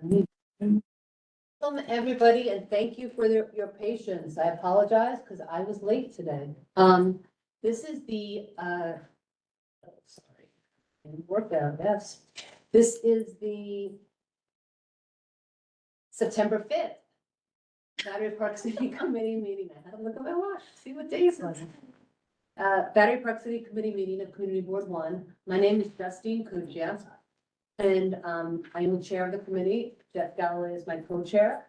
Welcome, everybody, and thank you for your patience. I apologize because I was late today. This is the, sorry, didn't work out, yes. This is the September 5th Battery Park City Committee meeting. I had to look at my watch, see what day it was. Battery Park City Committee meeting of Community Board 1. My name is Justine Kuchia, and I am the chair of the committee. Jeff Galloway is my co-chair.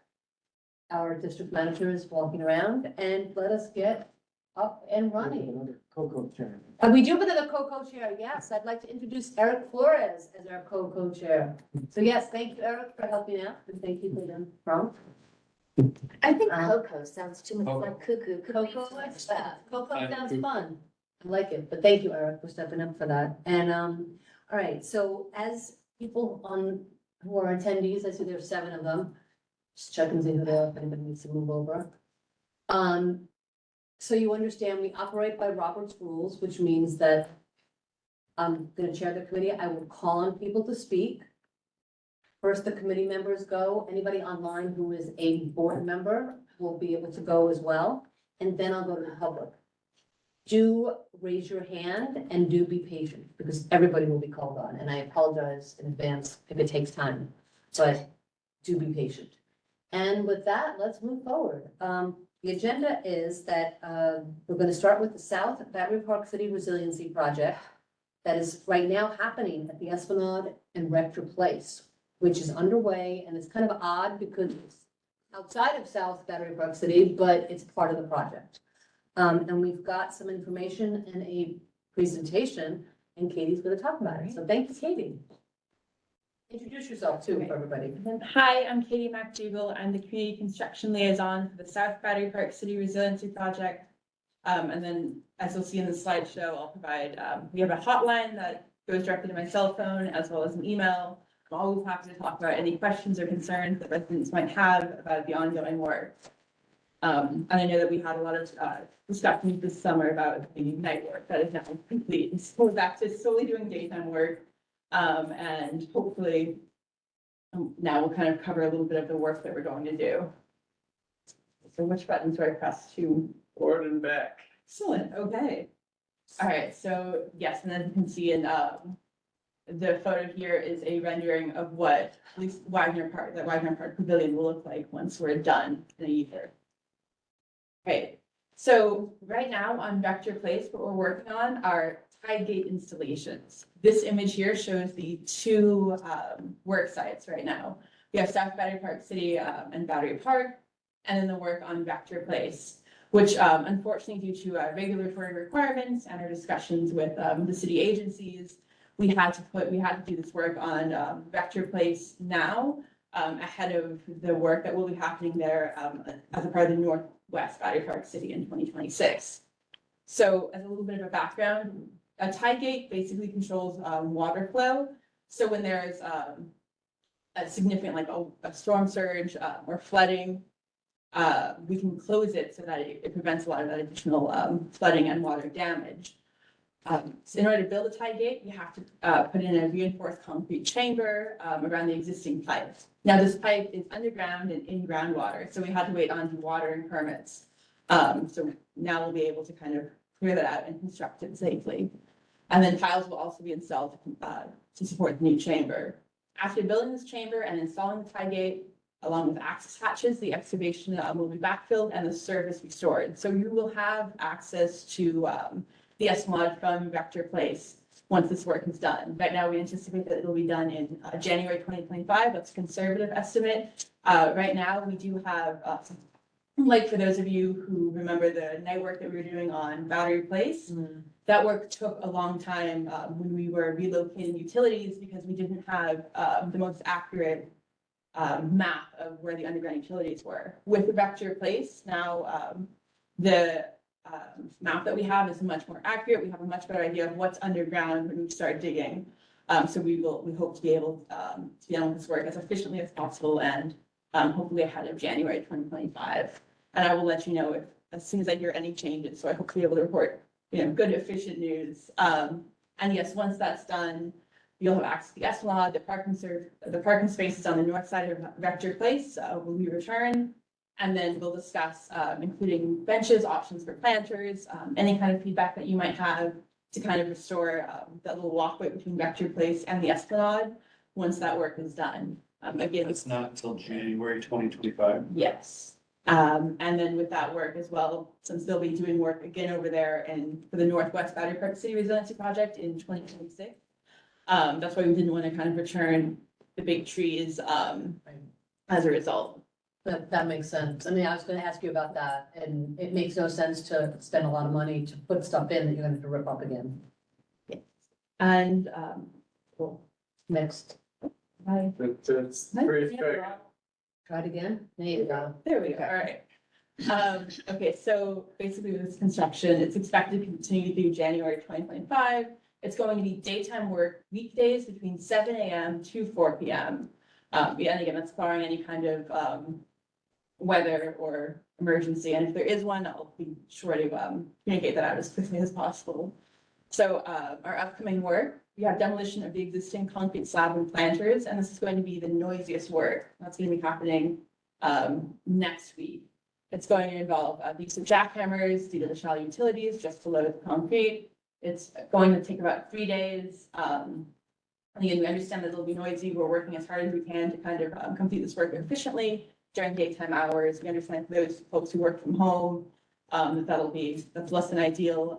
Our district manager is walking around, and let us get up and running. Another co chair. We do have another co-chair, yes. I'd like to introduce Eric Flores as our co-chair. So yes, thank you, Eric, for helping out, and thank you for them from. I think Coco sounds too much like cuckoo. Coco likes that. Coco sounds fun. I like it, but thank you, Eric, for stepping up for that. And, all right, so as people who are attendees, I see there's 7 of them. Just check and see who they are, if anybody needs to move over. So you understand we operate by Robert's rules, which means that I'm gonna chair the committee. I will call on people to speak. First, the committee members go. Anybody online who is a board member will be able to go as well. And then I'll go to the public. Do raise your hand and do be patient because everybody will be called on. And I apologize in advance if it takes time, but do be patient. And with that, let's move forward. The agenda is that we're going to start with the South Battery Park City Resiliency Project that is right now happening at the Esplanade and Rector Place, which is underway, and it's kind of odd because it's outside of South Battery Park City, but it's part of the project. And we've got some information and a presentation, and Katie's going to talk about it. So thank you, Katie. Introduce yourself too for everybody. Hi, I'm Katie McDougall. I'm the Community Construction Liaison for the South Battery Park City Resiliency Project. And then, as you'll see in the slideshow, I'll provide, we have a hotline that goes directly to my cell phone as well as an email. I'm always happy to talk about any questions or concerns that residents might have about the ongoing work. And I know that we had a lot of discussions this summer about the night work that is now complete. So we're back to solely doing daytime work. And hopefully now we'll kind of cover a little bit of the work that we're going to do. So which buttons do I press to? Forward and back. Excellent, okay. All right, so yes, and then you can see in the photo here is a rendering of what at least Wagner Park Pavilion will look like once we're done in a year. Okay, so right now on Vector Place, what we're working on are tide gate installations. This image here shows the 2 work sites right now. We have South Battery Park City and Battery Park, and then the work on Vector Place, which unfortunately due to regulatory requirements and our discussions with the city agencies, we had to do this work on Vector Place now ahead of the work that will be happening there as a part of the Northwest Battery Park City in 2026. So as a little bit of a background, a tide gate basically controls water flow. So when there's a significant, like a storm surge or flooding, we can close it so that it prevents a lot of that additional flooding and water damage. So in order to build a tide gate, you have to put in a reinforced concrete chamber around the existing pipe. Now this pipe is underground and in groundwater, so we had to wait on dewatering permits. So now we'll be able to kind of clear that out and construct it safely. And then tiles will also be installed to support the new chamber. After building this chamber and installing the tide gate, along with access hatches, the excavation will be backfilled and the surface restored. So you will have access to the Esplanade from Vector Place once this work is done. Right now, we anticipate that it'll be done in January 2025. That's a conservative estimate. Right now, we do have, like for those of you who remember the night work that we were doing on Battery Place, that work took a long time when we were relocating utilities because we didn't have the most accurate map of where the underground utilities were. With the Vector Place, now the map that we have is much more accurate. We have a much better idea of what's underground when we start digging. So we hope to be able to be on this work as efficiently as possible and hopefully ahead of January 2025. And I will let you know if as soon as I hear any changes. So I hope to be able to report, good, efficient news. And yes, once that's done, You'll have access to the Esplanade, the parking spaces on the north side of Vector Place, when we return. And then we'll discuss, including benches, options for planters, any kind of feedback that you might have to kind of restore, that little walkway between Vector Place and the Esplanade, once that work is done. Again, It's not until January 2025. yes. And then with that work as well, since they'll be doing work again over there and for the Northwest Battery Park City Resiliency Project in 2026. That's why we didn't want to kind of return the big trees, as a result. That makes sense. I mean, I was gonna ask you about that, and it makes no sense to spend a lot of money to put stuff in that you're gonna have to rip up again. And, Cool. Next, It's pretty strict. try it again. There you go. there we go, all right. Okay, so basically with this construction, it's expected to continue through January 2025. It's going to be daytime work weekdays between 7 AM to 4 PM. And again, that's barring any kind of, weather or emergency, and if there is one, I'll be sure to, communicate that out as quickly as possible. So, our upcoming work, we have demolition of the existing concrete slab and planters, and this is going to be the noisiest work. That's gonna be happening, next week. It's going to involve, the use of jackhammers due to the shallow utilities just below the concrete. It's going to take about 3 days. Again, we understand that it'll be noisy. We're working as hard as we can to kind of, complete this work efficiently during daytime hours. We understand for those folks who work from home, that's less than ideal.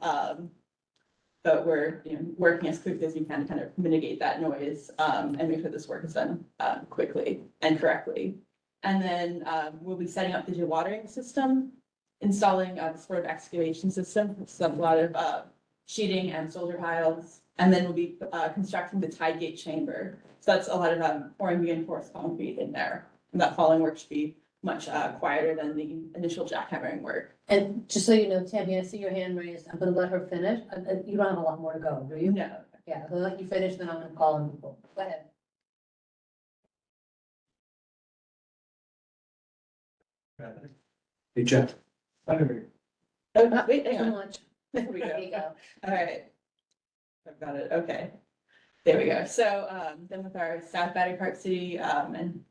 But we're, working as quickly as we can to kind of mitigate that noise, and make sure this work is done, quickly and correctly. And then, we'll be setting up the dewatering system, installing, the sort of excavation system, so a lot of, sheeting and soldier piles. And then we'll be, constructing the tide gate chamber. So that's a lot of, pouring reinforced concrete in there. And that following work should be much, quieter than the initial jackhammering work. And just so you know, Tammy, I see your hand raised. I'm gonna let her finish. You don't have a lot more to go, do you? No. Yeah, I'll let you finish, then I'm gonna call on people. Go ahead. Hey, Jeff. Oh, wait, hang So on. much. There we There go. you go. All right. I've got it, okay. There we go. So, then with our South Battery Park City, and,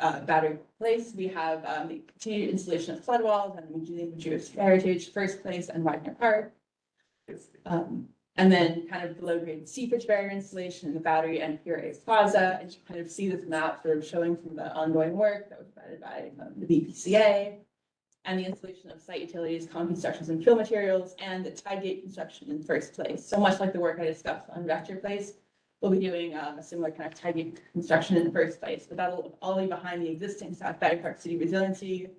Battery Place, we have, the continued installation of flood walls and the Museum of Jewish Heritage, First Place and Wagner Park. And then kind of the low-grade seepage barrier installation in the Battery and Pure Plaza, and you kind of see this map sort of showing from the ongoing work that was provided by, the BPCA. And the installation of site utilities, concrete structures and fill materials, and the tide gate construction in First Place. So much like the work I discussed on Vector Place, we'll be doing, a similar kind of tide gate construction in First Place, but that'll all be behind the existing South Battery Park City Resiliency,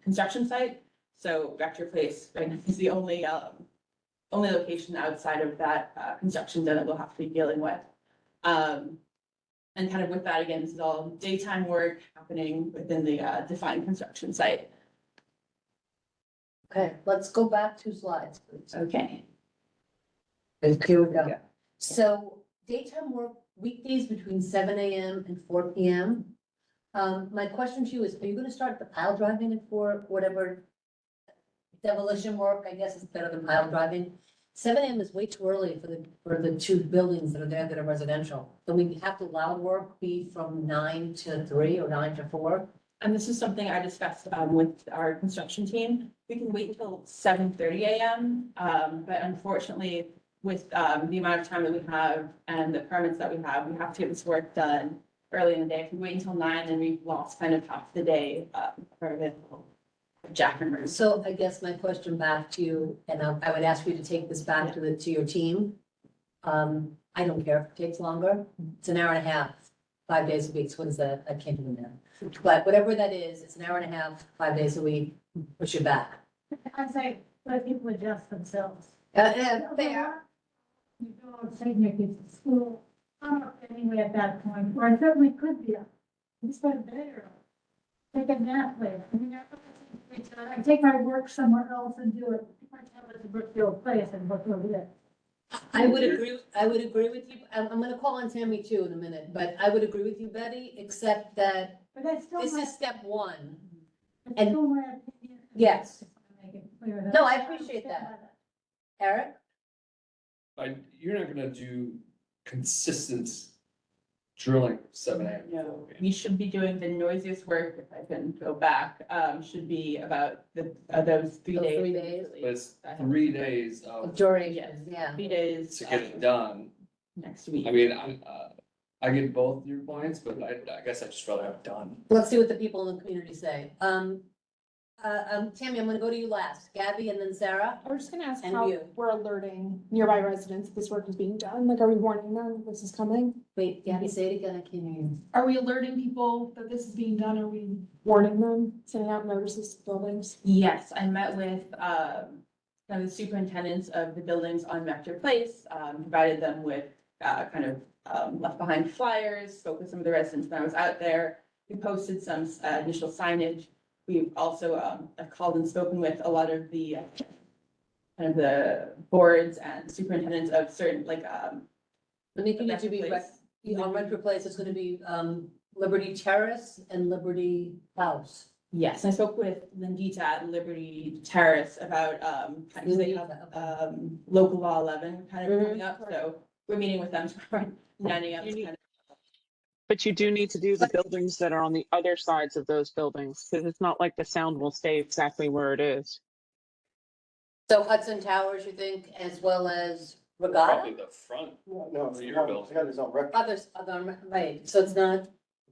construction site. So Vector Place, right now, is the only location outside of that, construction zone that we'll have to be dealing with. And kind of with that, again, this is all daytime work happening within the, defined construction site. Okay, let's go back 2 slides, please. Okay. Here we go. So daytime work weekdays between 7 AM and 4 PM. My question to you is, are you gonna start the pile driving at 4, whatever demolition work, I guess is better than pile driving? 7 AM is way too early for the 2 buildings that are there that are residential. So we have the loud work be from 9 to 3 or 9 to 4? And this is something I discussed, with our construction team. We can wait until 7:30 AM. But unfortunately, with, the amount of time that we have and the permits that we have to get this work done early in the day. If we wait until 9, then we've lost kind of half the day, for available jackhammers. So I guess my question back to you, and I would ask you to take this back to your team. I don't care if it takes longer. It's an hour and a half, 5 days a week. So what is that? I can't do that. But whatever that is, it's an hour and a half, 5 days a week. Push it back. I say, let people adjust themselves. Fair. You go and take your kids to school, I'm up anyway at that point, or I certainly could be up. It's been better. Take a nap later. I mean, I take my work somewhere else and do it. I tell it to Brookfield Place and work over there. I would agree with you. I'm gonna call on Tammy too in a minute, but I would agree with you, Betty, except that But that's still this my, is step 1. that's and- still my opinion. Yes. Just wanna make it clear that- No, I appreciate that. Eric? You're not gonna do consistent drilling from 7 AM. to No, 4 PM. we should be doing the noisiest work, if I can go back, should be about those 3 Those days. 3 days? But it's I have 3 to- days of, Duration, yeah. 3 days. to get it done. Next week. I mean, I get both your points, but I guess I'd just rather have it done. Let's see what the people in the community say. Tammy, I'm gonna go to you last. Gabby and then Sarah. I was just gonna ask And how you. we're alerting nearby residents that this work is being done, like, are we warning them that this is coming? Wait, Gabby, say it again, I can't hear you. Are we alerting people that this is being done, are we warning them, sending out notices to buildings? Yes, I met with, kind of the superintendents of the buildings on Rector Place, provided them with, left behind flyers, spoke with some of the residents when I was out there. We posted some, initial signage. We've also, called and spoken with a lot of the, kind of the boards and superintendents of certain, like, Let me give you to Rector be, Place. on Redwood Place, it's gonna be, Liberty Terrace and Liberty House. Yes, I spoke with Lindita at Liberty Terrace about, because they have, Lindita, okay. local law 11 kind of Mhm. coming up, so we're meeting with them tomorrow, 9 AM. You to need- kind of- But you do need to do the buildings that are on the other sides of those buildings, because it's not like the sound will stay exactly where it is. So Hudson Towers, you think, as well as Probably Regatta? the front. No, For it's your one, building. yeah, there's no record, Others, other, right, so it's not,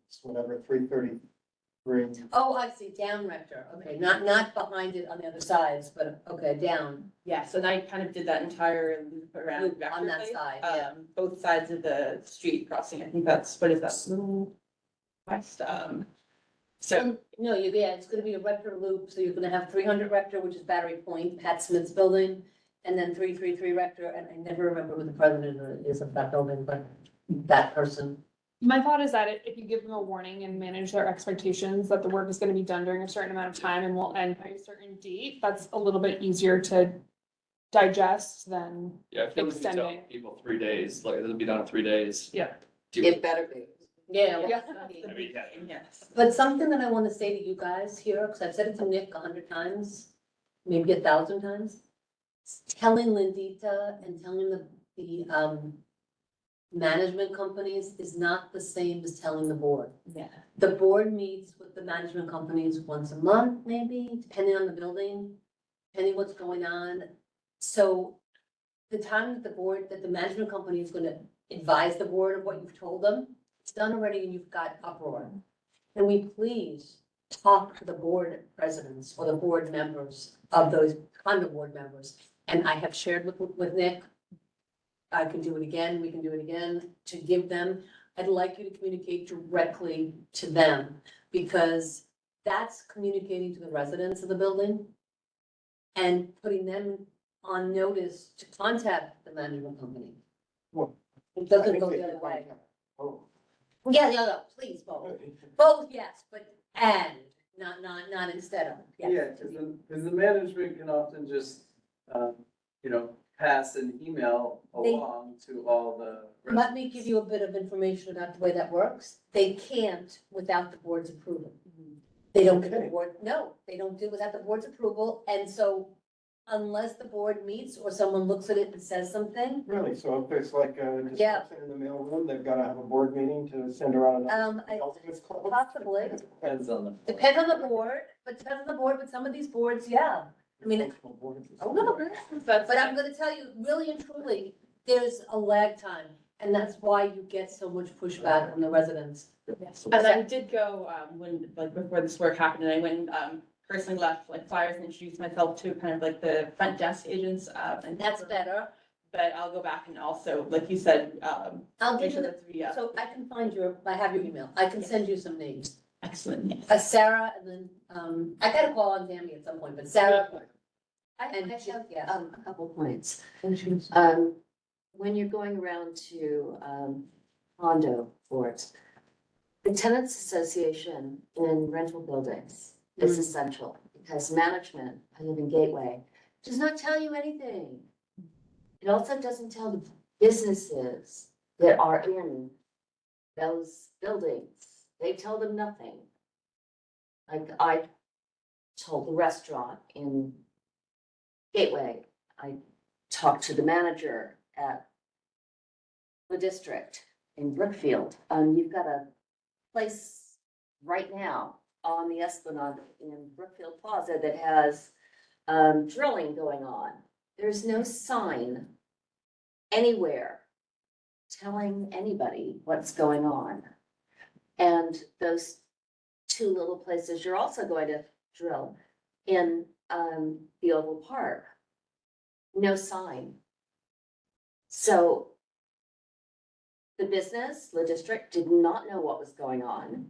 it's whatever, 333. oh, I see, down Rector, okay, not behind it on the other sides, but, okay, down. Yes, and I kind of did that entire loop around. Loop on Rector that Place, side, yeah. Both sides of the street crossing, I think that's, what is that, little west, so, No, it's gonna be a Rector loop, so you're gonna have 300 Rector, which is Battery Point, Pat Smith's building, and then 333 Rector, and I never remember who the president is of that building, but that person. My thought is that if you give them a warning and manage their expectations that the work is gonna be done during a certain amount of time and will end by a certain date, that's a little bit easier to digest than, Yeah, I feel like if you tell Extending. people 3 days, like it'll be done in 3 days. Yeah. It better be. Yeah. yeah, yeah. that's the I mean, big yeah. thing, yes. But something that I want to say to you guys here, because I've said it to Nick 100 times, maybe 1,000 times. Telling Lindita and telling the management companies is not the same as telling the board. Yeah. The board meets with the management companies once a month, maybe, depending on the building, depending what's going on. So the time that the management company is gonna advise the board of what you've told them, it's done already and you've got uproar. Can we please talk to the board presidents or the board members of those condo board members? And I have shared with Nick, I can do it again, we can do it again, to give them, I'd like you to communicate directly to them, because that's communicating to the residents of the building and putting them on notice to contact the management company. Well, It I doesn't think go they the other could way. contact- Oh. Yeah, no, please, both. Both, yes, but and, not instead of, yes. Yeah, because the management can often just, pass an email They- along to all the. Let me give you a bit of information about the way that works. They can't without the board's approval. They don't get the Okay. board, no, they don't do it without the board's approval, and so unless the board meets or someone looks at it and says something, Really, so if there's like a Yeah. discussion in the mailroom, they've gotta have a board meeting to send around. I- possibly. Depends on the. depends on the board, but some of these boards, yeah. I mean, a little bit. That's, But I'm gonna tell you, really and truly, there's a lag time, and that's why you get so much pushback from the residents. and I did go, before this work happened, and I went, personally left like flyers and introduced myself to kind of like the front desk agents, and. That's better. But I'll go back and also, like you said, I'll make give you sure the, that's via, so I can find I have your email, I can send you some names. excellent, yes. Sarah, and then, I gotta call on Tammy at some point, but Sarah, I And have, yes. a couple points. and she's, When you're going around to, condo boards, the tenants association in rental buildings is essential because management, I live in Gateway, does not tell you anything. It also doesn't tell the businesses that are in those buildings. They tell them nothing. Like I told the restaurant in Gateway, I talked to the manager at the district in Brookfield, you've got a place right now on the Esplanade in Brookfield Plaza that has drilling going on. There's no sign anywhere telling anybody what's going on. And those two little places you're also going to drill in the Oval Park, no sign. So the business, the district did not know what was going on.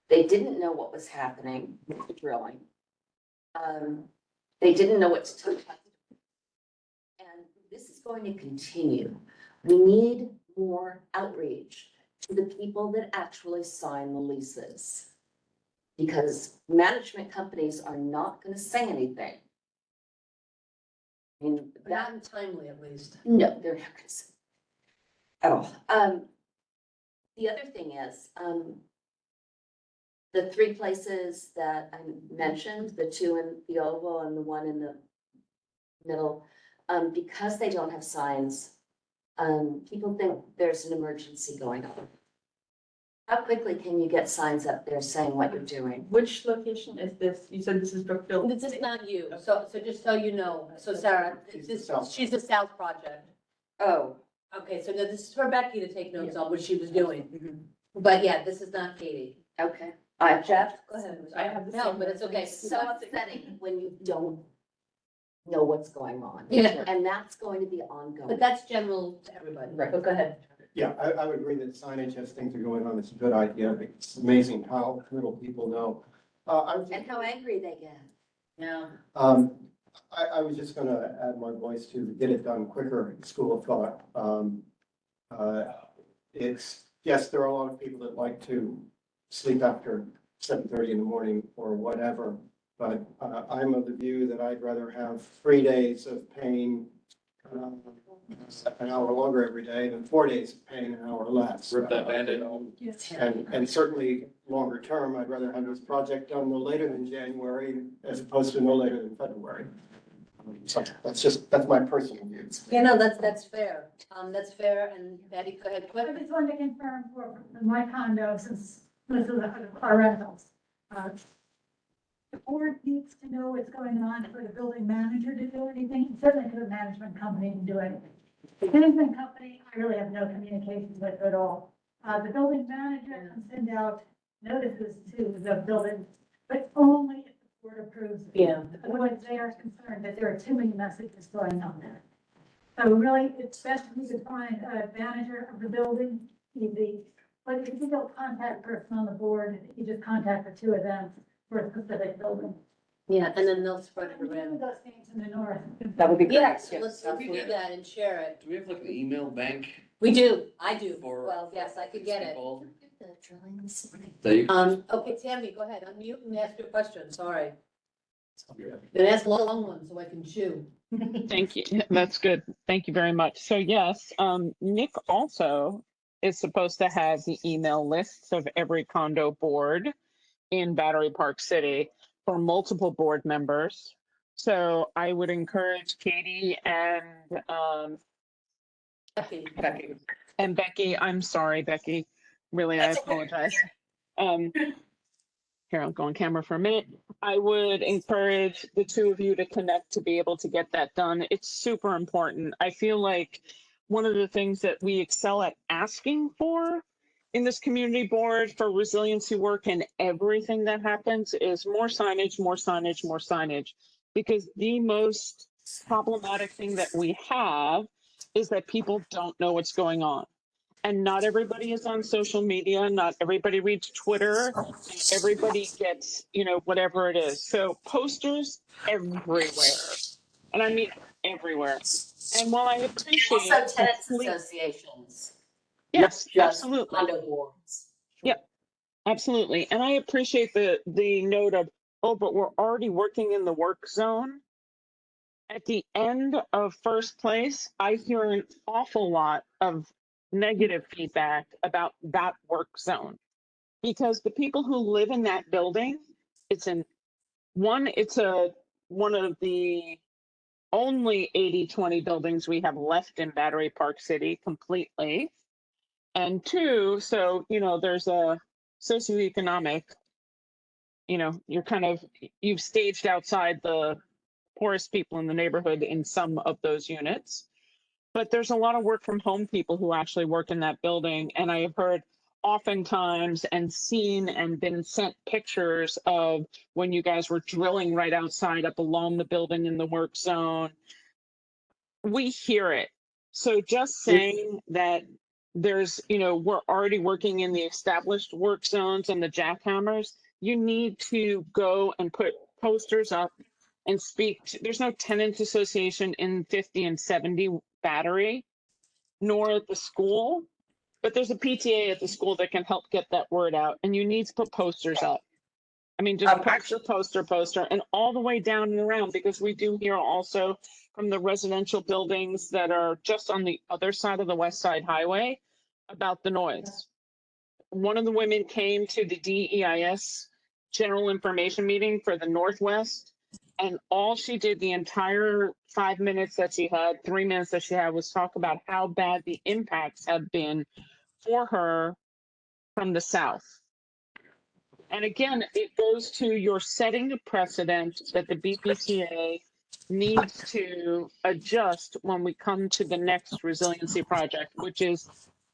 They didn't know what was happening with the drilling. They didn't know what to tell us. And this is going to continue. We need more outreach to the people that actually sign the leases. Because management companies are not going to say anything. I mean, Not timely, at least. no, they're not going to say at all. The other thing is, the three places that I mentioned, the two in the Oval and the one in the middle, because they don't have signs, people think there's an emergency going on. How quickly can you get signs up there saying what you're doing? Which location is this? You said this is Brookfield. This is not you, so just so you know, so Sarah, she's the South Project. Oh, Okay, so now this is for Becky to take notes on what she was doing, but yeah, this is not Katie. okay. Jeff, go ahead. I have the No, same but it's okay. It's so upsetting when you don't know what's going on. Yeah. And that's going to be ongoing. But that's general to everybody. Right. But go ahead. Yeah, I would agree that signage as things are going on is a good idea. It's amazing how little people know. I was And how angry they get. Yeah. I was just gonna add my voice to get it done quicker, school of thought. It's, yes, there are a lot of people that like to sleep after 7:30 in the morning or whatever. But I'm of the view that I'd rather have 3 days of pain, an hour longer every day than 4 days of pain, an hour less. Rip that Band-Aid off. And certainly longer term, I'd rather have this project done no later than January as opposed to no later than February. So that's my personal view. Yeah, no, that's fair. That's fair, and Betty, go ahead, I quick. just wanted to confirm for my condo, since this is our rentals. The board needs to know what's going on for the building manager to do anything, certainly for the management company to do anything. The management company, I really have no communications with at all. The building manager can send out notices to the building, but only if the board approves. it. Yeah. Otherwise, they are concerned that there are too many messages going on there. So really, it's best if you could find a manager of the building, but if you don't contact person on the board, you just contact the two of them for a specific building. Yeah, and then they'll spread it Remember around. those names in the north. That would be great. Yeah, so Yes, let's absolutely. do that and share it. Do we have like an email bank We do, I do. for? Well, yes, I could get it. people The drilling this morning. That you. Okay, Tammy, go ahead, unmute and ask your question, sorry. Then ask long one so I can chew. Thank you. That's good. Thank you very much. So yes, Nick also is supposed to have the email lists of every condo board in Battery Park City for multiple board members. So I would encourage Katie and Becky. I'm sorry, Becky. Really, I apologize. Here, I'll go on camera for a minute. I would encourage the two of you to connect to be able to get that done. It's super important. I feel like one of the things that we excel at asking for in this community board for resiliency work and everything that happens is more signage, more signage, more signage. Because the most problematic thing that we have is that people don't know what's going on. And not everybody is on social media. Not everybody reads Twitter. Not everybody gets, whatever it is. So posters everywhere. And I mean everywhere. And while I appreciate. Also tenants complete- associations. Yes, not just absolutely. Condo boards. Yep. Absolutely. And I appreciate the note of, oh, but we're already working in the work zone. At the end of first place, I hear an awful lot of negative feedback about that work zone. Because the people who live in that building, it's one of the only 80/20 buildings we have left in Battery Park City completely. And two, so, there's a socioeconomic, you've staged outside the poorest people in the neighborhood in some of those units. But there's a lot of work from home people who actually work in that building. And I have heard oftentimes and seen and been sent pictures of when you guys were drilling right outside up along the building in the work zone. We hear it. So just saying that there's, we're already working in the established work zones and the jackhammers, you need to go and put posters up and speak to, there's no tenants association in 50 and 70 Battery, nor at the school, but there's a PTA at the school that can help get that word out, and you need to put posters up. I mean, just poster, and all the way down and around, because we do hear also from the residential buildings that are just on the other side of the West Side Highway about the noise. One of the women came to the DEIS general information meeting for the Northwest, and all she did the entire 5 minutes that she had, 3 minutes that she had, was talk about how bad the impacts have been for her from the South. And again, it goes to you're setting a precedent that the BPCA needs to adjust when we come to the next resiliency project, which is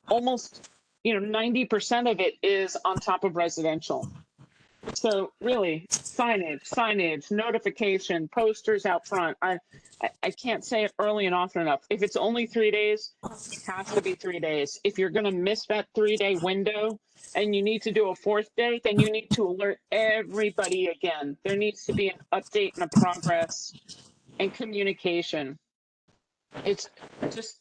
almost, 90% of it is on top of residential. So really, signage, notification, posters out front. I can't say it early and often enough. If it's only 3 days, it has to be 3 days. If you're going to miss that 3-day window and you need to do a 4th day, then you need to alert everybody again. There needs to be an update and a progress and communication. It's just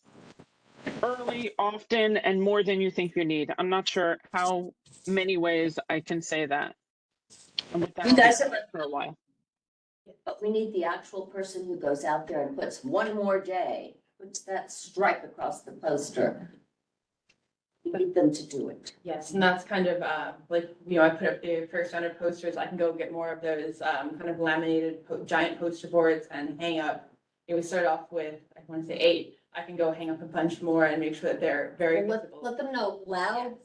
early, often, and more than you think you need. I'm not sure how many ways I can say that. And with that, You guys I'll have for a while. But we need the actual person who goes out there and puts one more day, puts that stripe across the poster. We need them to do it. Yes, and that's kind of, I put up the first round of posters. I can go get more of those, kind of laminated giant poster boards and hang up. We started off with, I want to say 8. I can go hang up a bunch more and make sure that they're very Well, visible. let them know loud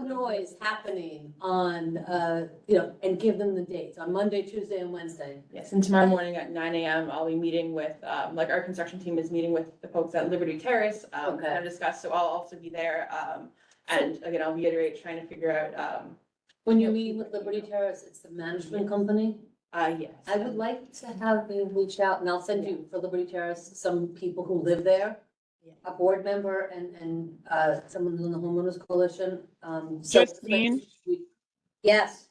noise happening on, and give them the dates on Monday, Tuesday, and Wednesday. Yes, and tomorrow morning at 9 a.m., I'll be meeting with, our construction team is meeting with the folks at Liberty Terrace, Okay. to discuss, so I'll also be there. And again, I'll reiterate, trying to figure out, When you're meeting with Liberty Terrace, it's the management company. yes. I would like to have you reach out, and I'll send you for Liberty Terrace, some people who live there. Yeah. A board member and someone who's in the homeowners coalition. So- Justine? Yes,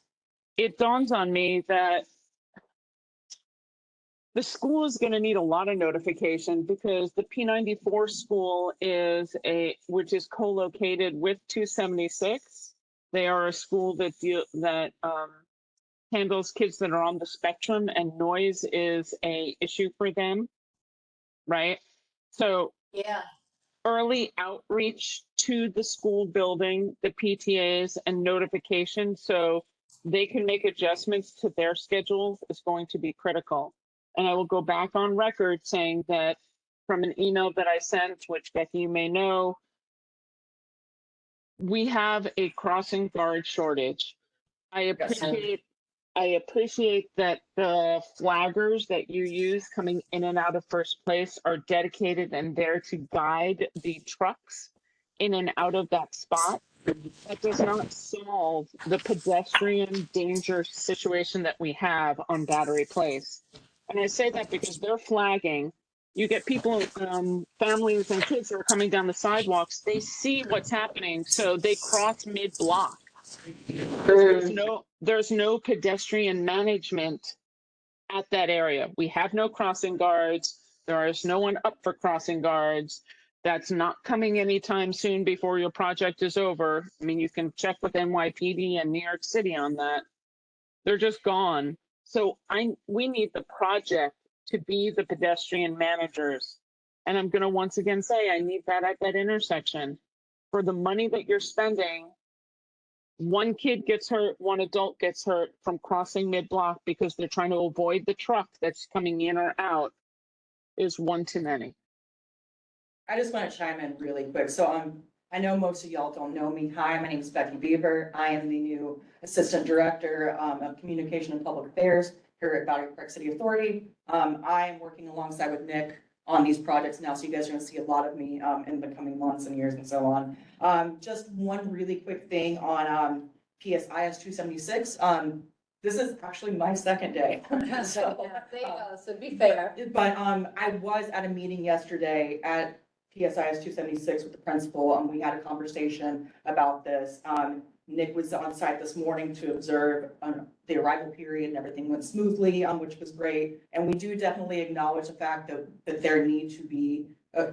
It dawns on me that the school is going to need a lot of notification because the P94 school which is co-located with 276. They are a school that handles kids that are on the spectrum, and noise is a issue for them, right? So yeah. early outreach to the school building, the PTAs, and notification so they can make adjustments to their schedules is going to be critical. And I will go back on record saying that from an email that I sent, which Becky, you may know, we have a crossing guard shortage. I appreciate that the flaggers that you use coming in and out of First Place are dedicated and there to guide the trucks in and out of that spot. That does not solve the pedestrian danger situation that we have on Battery Place. And I say that because they're flagging. You get people, families and kids who are coming down the sidewalks, they see what's happening, so they cross mid-block. There's no pedestrian management at that area. We have no crossing guards. There is no one up for crossing guards. That's not coming anytime soon before your project is over. I mean, you can check with NYPD and New York City on that. They're just gone. So we need the project to be the pedestrian managers. And I'm going to once again say, I need that at that intersection. For the money that you're spending, one kid gets hurt, one adult gets hurt from crossing mid-block because they're trying to avoid the truck that's coming in or out is one too many. I just want to chime in really quick. So I know most of y'all don't know me. Hi, my name is Becky Beaver. I am the new Assistant Director of Communication and Public Affairs here at Battery Park City Authority. I am working alongside with Nick on these projects now, so you guys are gonna see a lot of me in the coming months and years and so on. Just one really quick thing on PSIS 276. This is actually my second day. So, There you go, so be fair. but I was at a meeting yesterday at PSIS 276 with the principal, and we had a conversation about this. Nick was on site this morning to observe the arrival period, and everything went smoothly, which was great. And we do definitely acknowledge the fact that there needs to be a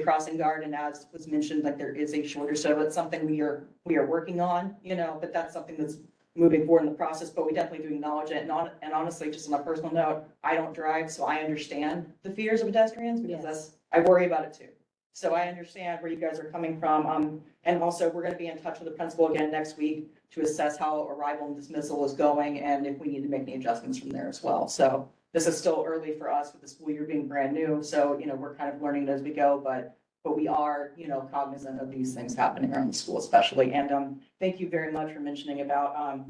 crossing guard, and as was mentioned, like there is a shorter, so it's something we are working on, but that's something that's moving forward in the process, but we definitely do acknowledge it. And honestly, just on a personal note, I don't drive, so I understand the fears of pedestrians because I worry about it too. So I understand where you guys are coming from. And also, we're gonna be in touch with the principal again next week to assess how arrival and dismissal is going and if we need to make any adjustments from there as well. So this is still early for us with the school year being brand new. So, we're kind of learning it as we go, but we are, cognizant of these things happening around the school especially. And, thank you very much for mentioning about,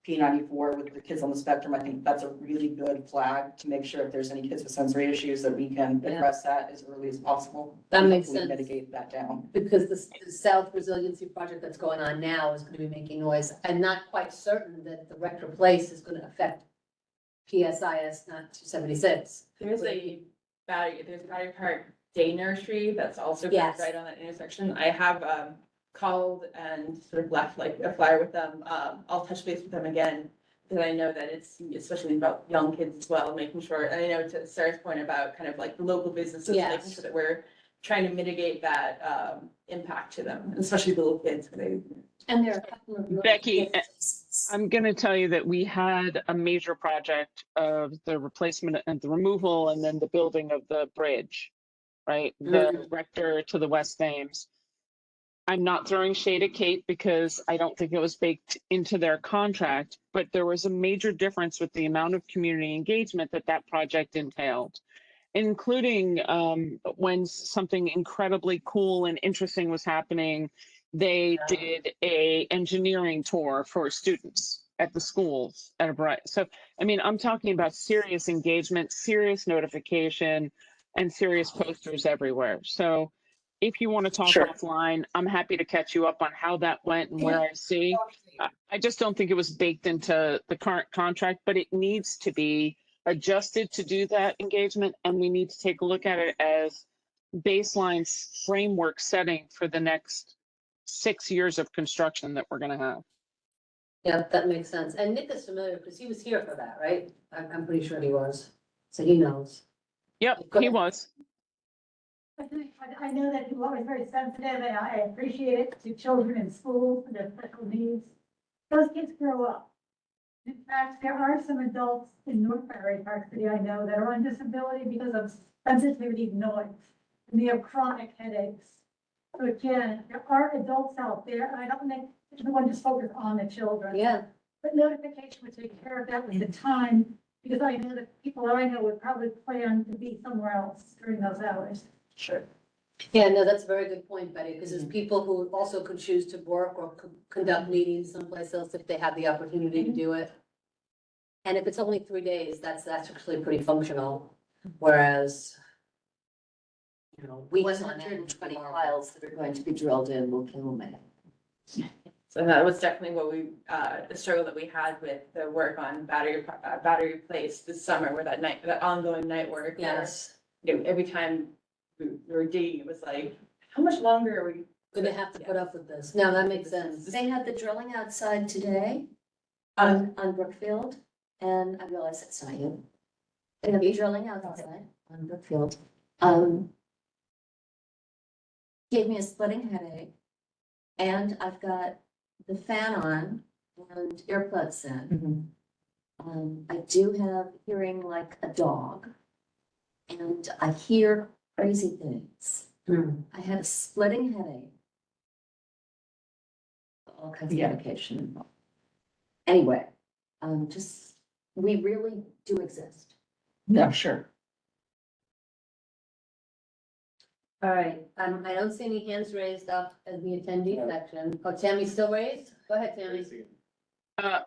P94 with the kids on the spectrum. I think that's a really good flag to make sure if there's any kids with sensory issues that we can address that as early as possible. That and makes hopefully sense. Mitigate that down. Because the South Resiliency Project that's going on now is gonna be making noise. I'm not quite certain that the Rector Place is gonna affect PSIS, not 276. There's a Battery Park Day Nursery that's also Yes. right on that intersection. I have called and sort of left like a flyer with them. I'll touch base with them again, because I know that it's especially about young kids as well, making sure, and I know to Sarah's point about kind of like the local businesses, making Yes. sure that we're trying to mitigate that impact to them, especially the little kids. And there are a couple of. really Becky, good places. I'm going to tell you that we had a major project of the replacement and the removal and then the building of the bridge, right? The rector to the West Thames. I'm not throwing shade at Kate because I don't think it was baked into their contract, but there was a major difference with the amount of community engagement that project entailed, including when something incredibly cool and interesting was happening. They did a engineering tour for students at the schools at a variety. So, I mean, I'm talking about serious engagement, serious notification, and serious posters everywhere. So if you want to talk Sure. offline, I'm happy to catch you up on how that went and where I see. I just don't think it was baked into the current contract, but it needs to be adjusted to do that engagement. And we need to take a look at it as baseline framework setting for the next 6 years of construction that we're going to have. Yeah, that makes sense. And Nick is familiar because he was here for that, right? I'm pretty sure he was. So he knows. Yep, he was. I know that people are always very sensitive, and I appreciate it to children in school and their special needs. Those kids grow up. In fact, there are some adults in North Battery Park City I know that are on disability because of sensitivity to noise, and they have chronic headaches. So again, there are adults out there, and I don't think the one just focus on the children. Yeah, But notification would take care of that with the time, because I know that people that I know would probably plan to be somewhere else during those hours. Sure. yeah, no, that's a very good point, Betty, because there's people who also could choose to work or conduct meetings someplace else if they have the opportunity to do it. And if it's only 3 days, that's actually pretty functional, whereas, weeks on end. 120 files that are going to be drilled in will kill me. So that was definitely what the struggle that we had with the work on Battery Place this summer, where that ongoing night work. where, Yes, every time we were digging, it was like, how much longer are we? gonna have to put up with this. No, that makes sense. They had the drilling outside today on Brookfield, and I realize it's not you. They have the drilling outside on Brookfield. Gave me a splitting headache, and I've got the fan on and earplugs in. I do have hearing like a dog, and I hear crazy things. I had a splitting headache. All kinds of medication involved. Anyway, we really do exist. Yeah, sure. All right, I don't see any hands raised up in the attendee section. Oh, Tammy's still raised? Go ahead, Tammy.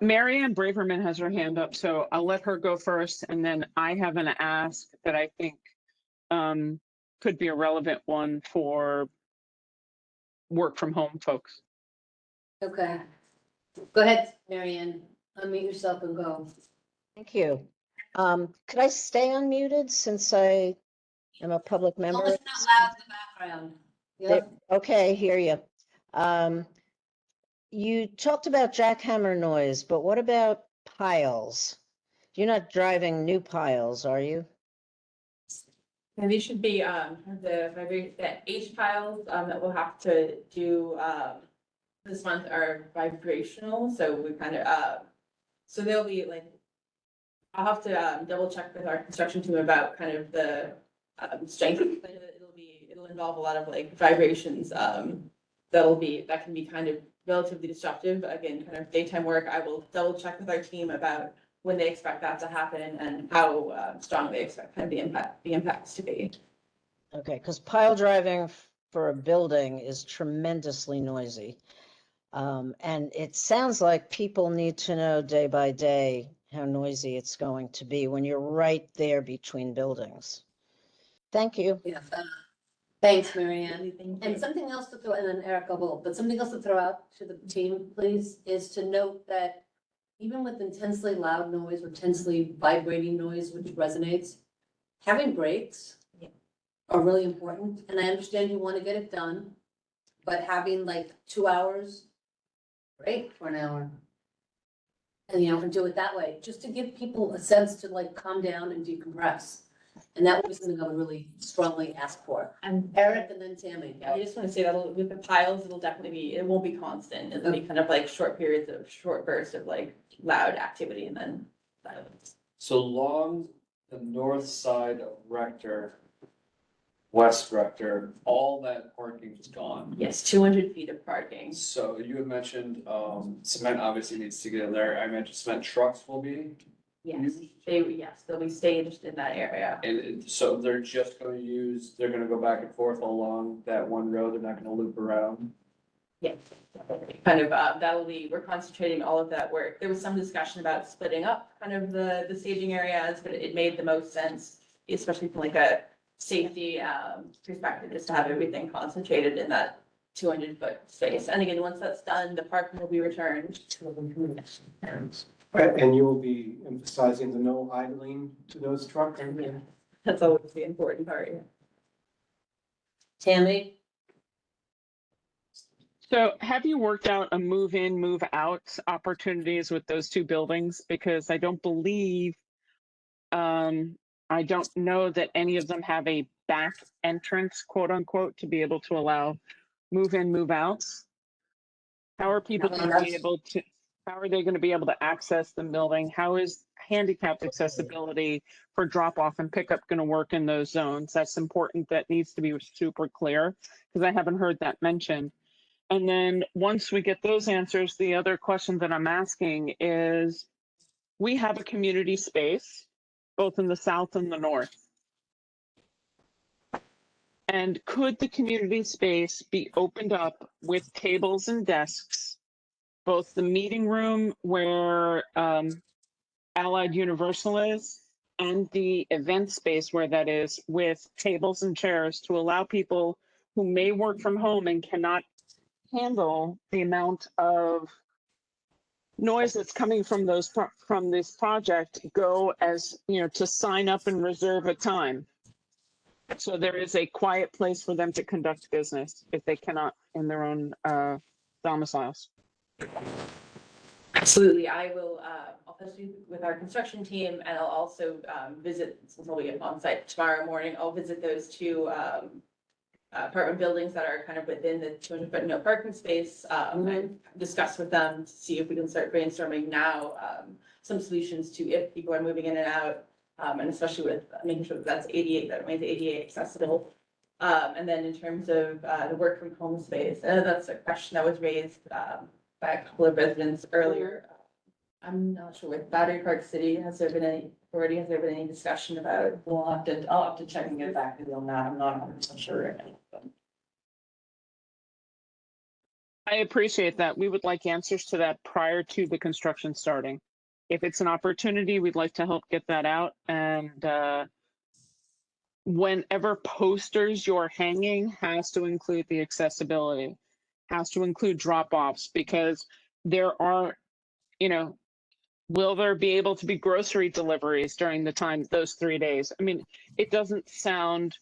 Mary Ann Braverman has her hand up, so I'll let her go first, and then I have an ask that I think could be a relevant one for work from home folks. Okay. Go ahead, Marianne. Unmute yourself and go. Thank you. Could I stay unmuted since I am a public member? Almost not loud in the background. Yep. Okay, hear you. You talked about jackhammer noise, but what about piles? You're not driving new piles, are you? And these should be, the H piles, that we'll have to do, this month are vibrational, so we kind of, so they'll be like, I'll have to, double check with our construction team about kind of the, strength. But it'll involve a lot of like vibrations, that can be kind of relatively disruptive, but again, kind of daytime work. I will double check with our team about when they expect that to happen and how, strong they expect kind of the impacts to be. Okay, because pile driving for a building is tremendously noisy. And it sounds like people need to know day by day how noisy it's going to be when you're right there between buildings. Thank you. Yeah. Thanks, Marianne. And something else to throw, and then Erica will, but something else to throw out to the team, please, is to note that even with intensely loud noise or intensely vibrating noise, which resonates, having breaks are really important. And I understand you want to get it done, but having like 2 hours break for an hour. And and do it that way, just to give people a sense to like calm down and decompress. And that was something I would really strongly ask for. And Eric and then Tammy. I just want to say that with the piles, it'll definitely be, it won't be constant. It'll be kind of like short bursts of like loud activity and then silence. So along the north side of Rector, West Rector, all that parking is gone. Yes, 200 feet of parking. So you had mentioned, cement obviously needs to get in there. I mentioned cement trucks will be. Yes, they'll be staged in that area. And so they're just gonna they're gonna go back and forth along that one road. They're not gonna loop around. Yes. Kind of, we're concentrating all of that work. There was some discussion about splitting up kind of the staging areas, but it made the most sense, especially from like a safety, perspective, is to have everything concentrated in that 200-foot space. And again, once that's done, the parking will be returned. And you will be emphasizing the no idling to those trucks? That's always the important part. Tammy? So have you worked out a move in, move out opportunities with those two buildings? Because I don't believe, I don't know that any of them have a back entrance, quote unquote, to be able to allow move in, move outs. How are people going to be able to, how are they going to be able to access the building? How is handicapped accessibility for drop off and pickup going to work in those zones? That's important. That needs to be super clear because I haven't heard that mentioned. And then once we get those answers, the other question that I'm asking is, we have a community space, both in the south and the north. And could the community space be opened up with tables and desks, both the meeting room where Allied Universal is and the event space where that is, with tables and chairs to allow people who may work from home and cannot handle the amount of noise that's coming from from this project go as, to sign up and reserve a time. So there is a quiet place for them to conduct business if they cannot in their own domiciles. Absolutely. I will, I'll touch with our construction team and I'll also visit, since I'll be on site tomorrow morning, I'll visit those two apartment buildings that are kind of within the 200-foot no parking space, and discuss with them to see if we can start brainstorming now some solutions to if people are moving in and out, and especially with making sure that that's that remains ADA accessible. And then in terms of the work from home space, that's a question that was raised by a couple of residents earlier. I'm not sure with Battery Park City, has there been any discussion about? I'll have to check and get back to you on that. I'm not 100% sure right now. I appreciate that. We would like answers to that prior to the construction starting. If it's an opportunity, we'd like to help get that out. And whenever posters you're hanging has to include the accessibility, has to include drop-offs, because there are, you know, will there be able to be grocery deliveries during the time, those 3 days? I mean, it doesn't sound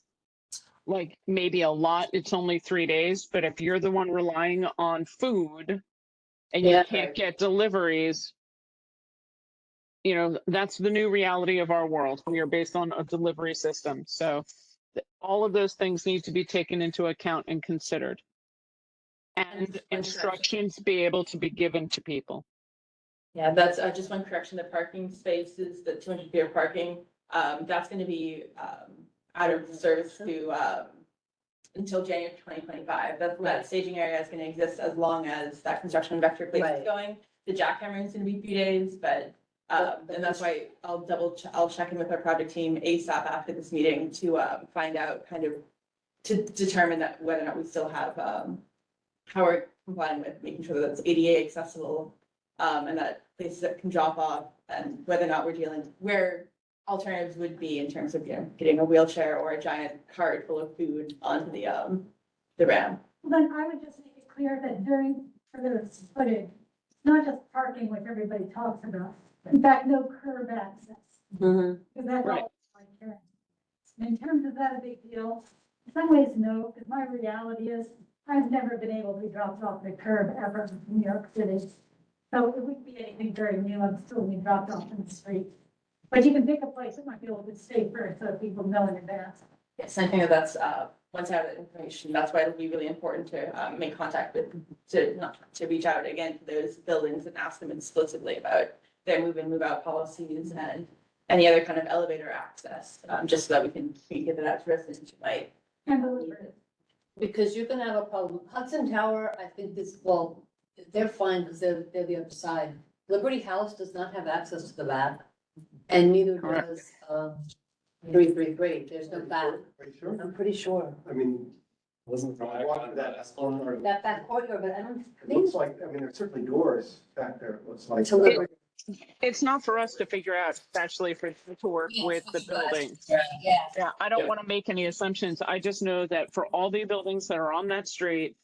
like maybe a lot, it's only 3 days, but if you're the one relying on food and you Yeah. can't get deliveries, you know, that's the new reality of our world. We are based on a delivery system. So all of those things need to be taken into account and considered. And instructions be able to be given to people. Yeah, that's just one correction, the parking spaces, the 200 feet of parking, that's gonna be out of service to until January 2025. That staging area is gonna exist as long as that construction vector place Right. is going. The jackhammering is gonna be a few days, but and that's why I'll check in with our project team ASAP after this meeting to find out kind of to determine that whether or not we still have how we're complying with making sure that it's ADA accessible, and that places that can drop off, and whether or not we're dealing where alternatives would be in terms of, you know, getting a wheelchair or a giant cart full of food onto the ramp. Well, then I would just make it clear that during this footage, it's not just parking, which everybody talks about. In fact, no curb access, because that's Right. all I care. In terms of that a big deal, in some ways, no, because my reality is I've never been able to be dropped off the curb ever in New York City. So it wouldn't be anything very new. I'm still being dropped off in the street. But you can pick a place that might be a little bit safer so that people know in advance. Yes, I think that's, once I have that information, that's why it'll be really important to make contact with, to reach out again to those buildings and ask them explicitly about their move in, move out policies and any other kind of elevator access, just so that we can give it out to residents who might. And deliver it. Because you're gonna have a problem. Hudson Tower, I think well, they're fine because they're the other side. Liberty House does not have access to the back. And neither Correct. does 333. There's no back. Are you sure? I'm pretty sure. I mean, Wasn't I walked through that Esplanade. That back courtyard, but I don't It think looks like, I mean, there's certainly doors back there, it looks like. to Liberty. It's not for us to figure out, it's actually for to work with the building. Yeah. Yeah, I don't Yeah. want to make any assumptions. I just know that for all the buildings that are on that street,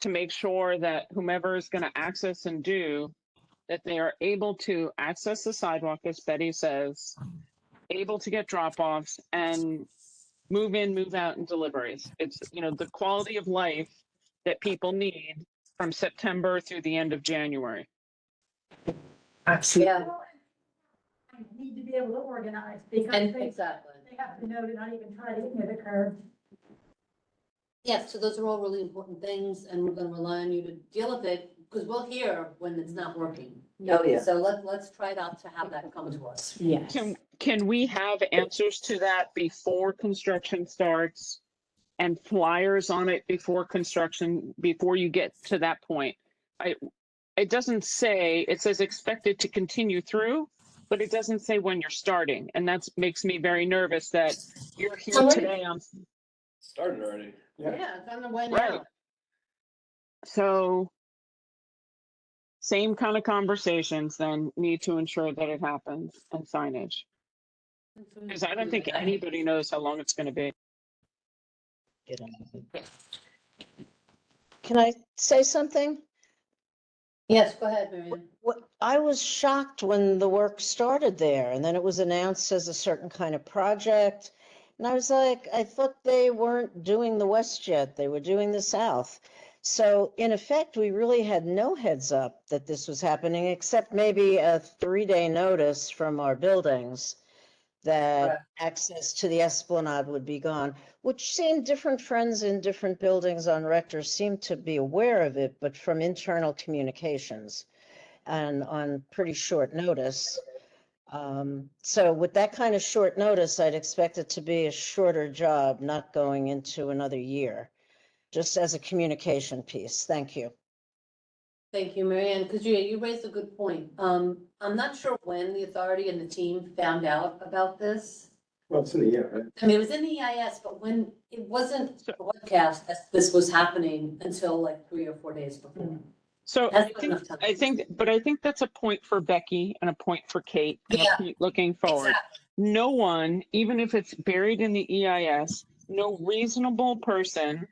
to make sure that whomever is going to access and do, that they are able to access the sidewalk, as Betty says, able to get drop-offs and move in, move out and deliveries. It's, you know, the quality of life that people need from September through the end of January. Yeah, I need to be able to organize because and they exactly. have to know to not even try to get near the curb. Yes, so those are all really important things and we're gonna rely on you to deal with it because we'll hear when it's not working. Oh, yeah. So let's try not to have that come to us. Yes. Can we have answers to that before construction starts and flyers on it before construction, before you get to that point? It doesn't say, it says expected to continue through, but it doesn't say when you're starting. And that makes me very nervous that you're here today on, Started already. Yeah, it's on the way right. now. So same kind of conversations then need to ensure that it happens and signage. Because I don't think anybody knows how long it's going to be. Get on with it. Can I say something? Yes, go ahead, Marianne. I was shocked when the work started there and then it was announced as a certain kind of project. And I was like, I thought they weren't doing the west yet, they were doing the south. So in effect, we really had no heads up that this was happening, except maybe a 3-day notice from our buildings that Correct. access to the Esplanade would be gone, which seemed different friends in different buildings on Rector seemed to be aware of it, but from internal communications and on pretty short notice. So with that kind of short notice, I'd expect it to be a shorter job, not going into another year, just as a communication piece. Thank you. Thank you, Marianne, because you raised a good point. I'm not sure when the authority and the team found out about this. Well, it's in the air, right? I mean, it was in the EIS, but when it wasn't broadcast as this was happening until like 3 or 4 days before. So That's I not think, enough time. I think that's a point for Becky and a point for Kate and Yeah, a point looking forward. Exactly. No one, even if it's buried in the EIS, no reasonable person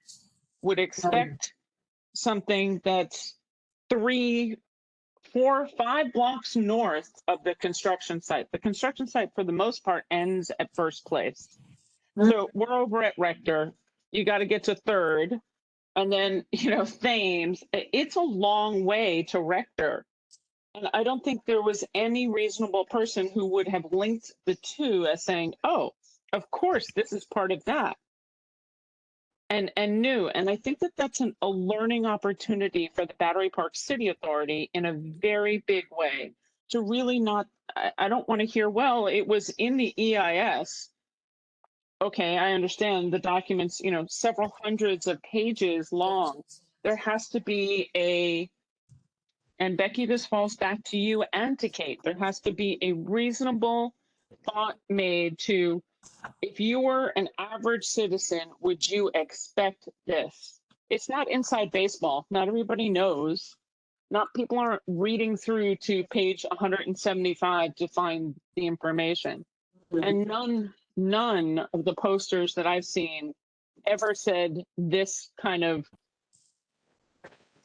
would expect something that's 3, 4, 5 blocks north of the construction site. The construction site, for the most part, ends at First Place. So we're over at Rector. You got to get to Third, and then Thames. It's a long way to Rector, and I don't think there was any reasonable person who would have linked the two as saying, "Oh, of course, this is part of that." And knew. And I think that that's a learning opportunity for the Battery Park City Authority in a very big way to really not, I don't want to hear, well, it was in the EIS. Okay, I understand the documents, several hundreds of pages long. There has to be and Becky, this falls back to you and to Kate, there has to be a reasonable thought made to, if you were an average citizen, would you expect this? It's not inside baseball. Not everybody knows. Not people aren't reading through to page 175 to find the information. And none of the posters that I've seen ever said this kind of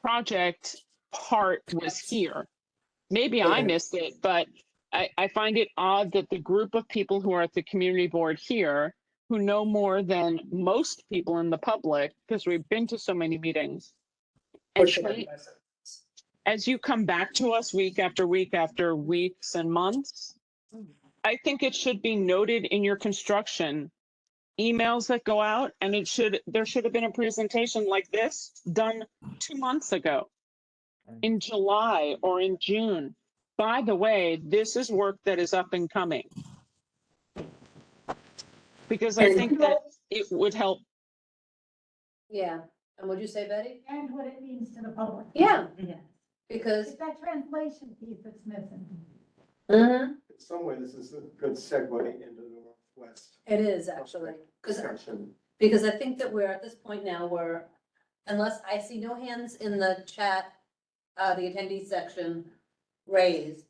project part was here. Maybe I missed it, but I find it odd that the group of people who are at the community board here, who know more than most people in the public, because we've been to so many meetings, and as you come back to us week after week after weeks and months, I think it should be noted in your construction emails that go out, and there should have been a presentation like this done 2 months ago, in July or in June. By the way, this is work that is up and coming. Because I think that it would help. Yeah, and what'd you say, Betty? And what it means to the public. Yeah, Yeah. because. It's that translation piece that's missing. Mhm. In some way, this is a good segue into the Northwest It is actually, discussion. because I think that we're at this point now where, unless I see no hands in the chat, the attendee section raised.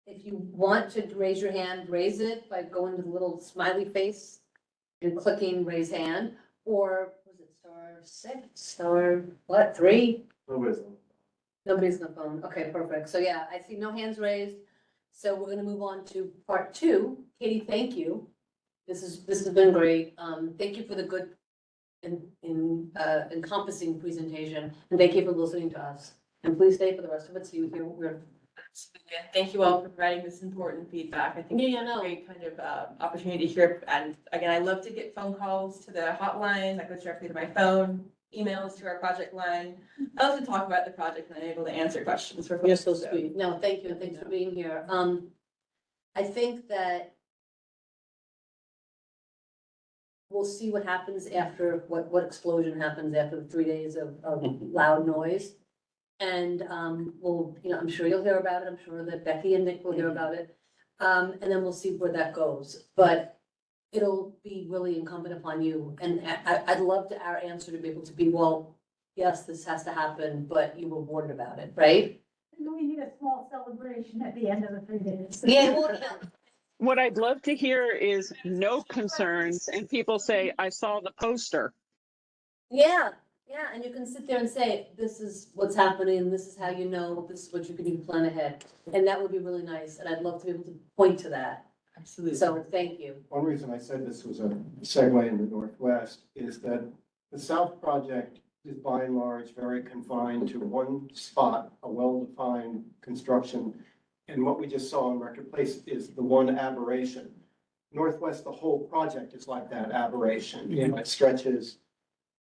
If you want to raise your hand, raise it by going to the little smiley face and clicking raise hand, or was it *6, *3? Nobody's on the phone. Okay, perfect. So yeah, I see no hands raised. So we're gonna move on to part 2. Katie, thank you. This has been great. Thank you for the good encompassing presentation, and thank you for listening to us. And please stay for the rest of it, so you hear what we're. Thank you all for providing this important feedback. I think Yeah, it's no. a great kind of opportunity to hear. And again, I love to get phone calls to the hotline that goes directly to my phone, emails to our project line. I love to talk about the project and I'm able to answer questions for folks. You're so sweet. No, thank you, and thanks for being here. I think that we'll see what happens after, what explosion happens after the 3 days of loud noise. And, I'm sure you'll hear about it. I'm sure that Becky and Nick will hear about it. And then we'll see where that goes. But it'll be really incumbent upon you. And I'd love our answer to be able to be, well, yes, this has to happen, but you were warned about it, right? We need a small celebration at the end of the 3 days. Yeah, well, yeah. What I'd love to hear is no concerns and people say, I saw the poster. Yeah, and you can sit there and say, this is what's happening, this is how you know, this is what you can do to plan ahead. And that would be really nice, and I'd love to be able to point to that. Absolutely. So, thank you. One reason I said this was a segue in the Northwest is that the South project is by and large very confined to one spot, a well-defined construction. And what we just saw in Rector Place is the one aberration. Northwest, the whole project is like that aberration. It stretches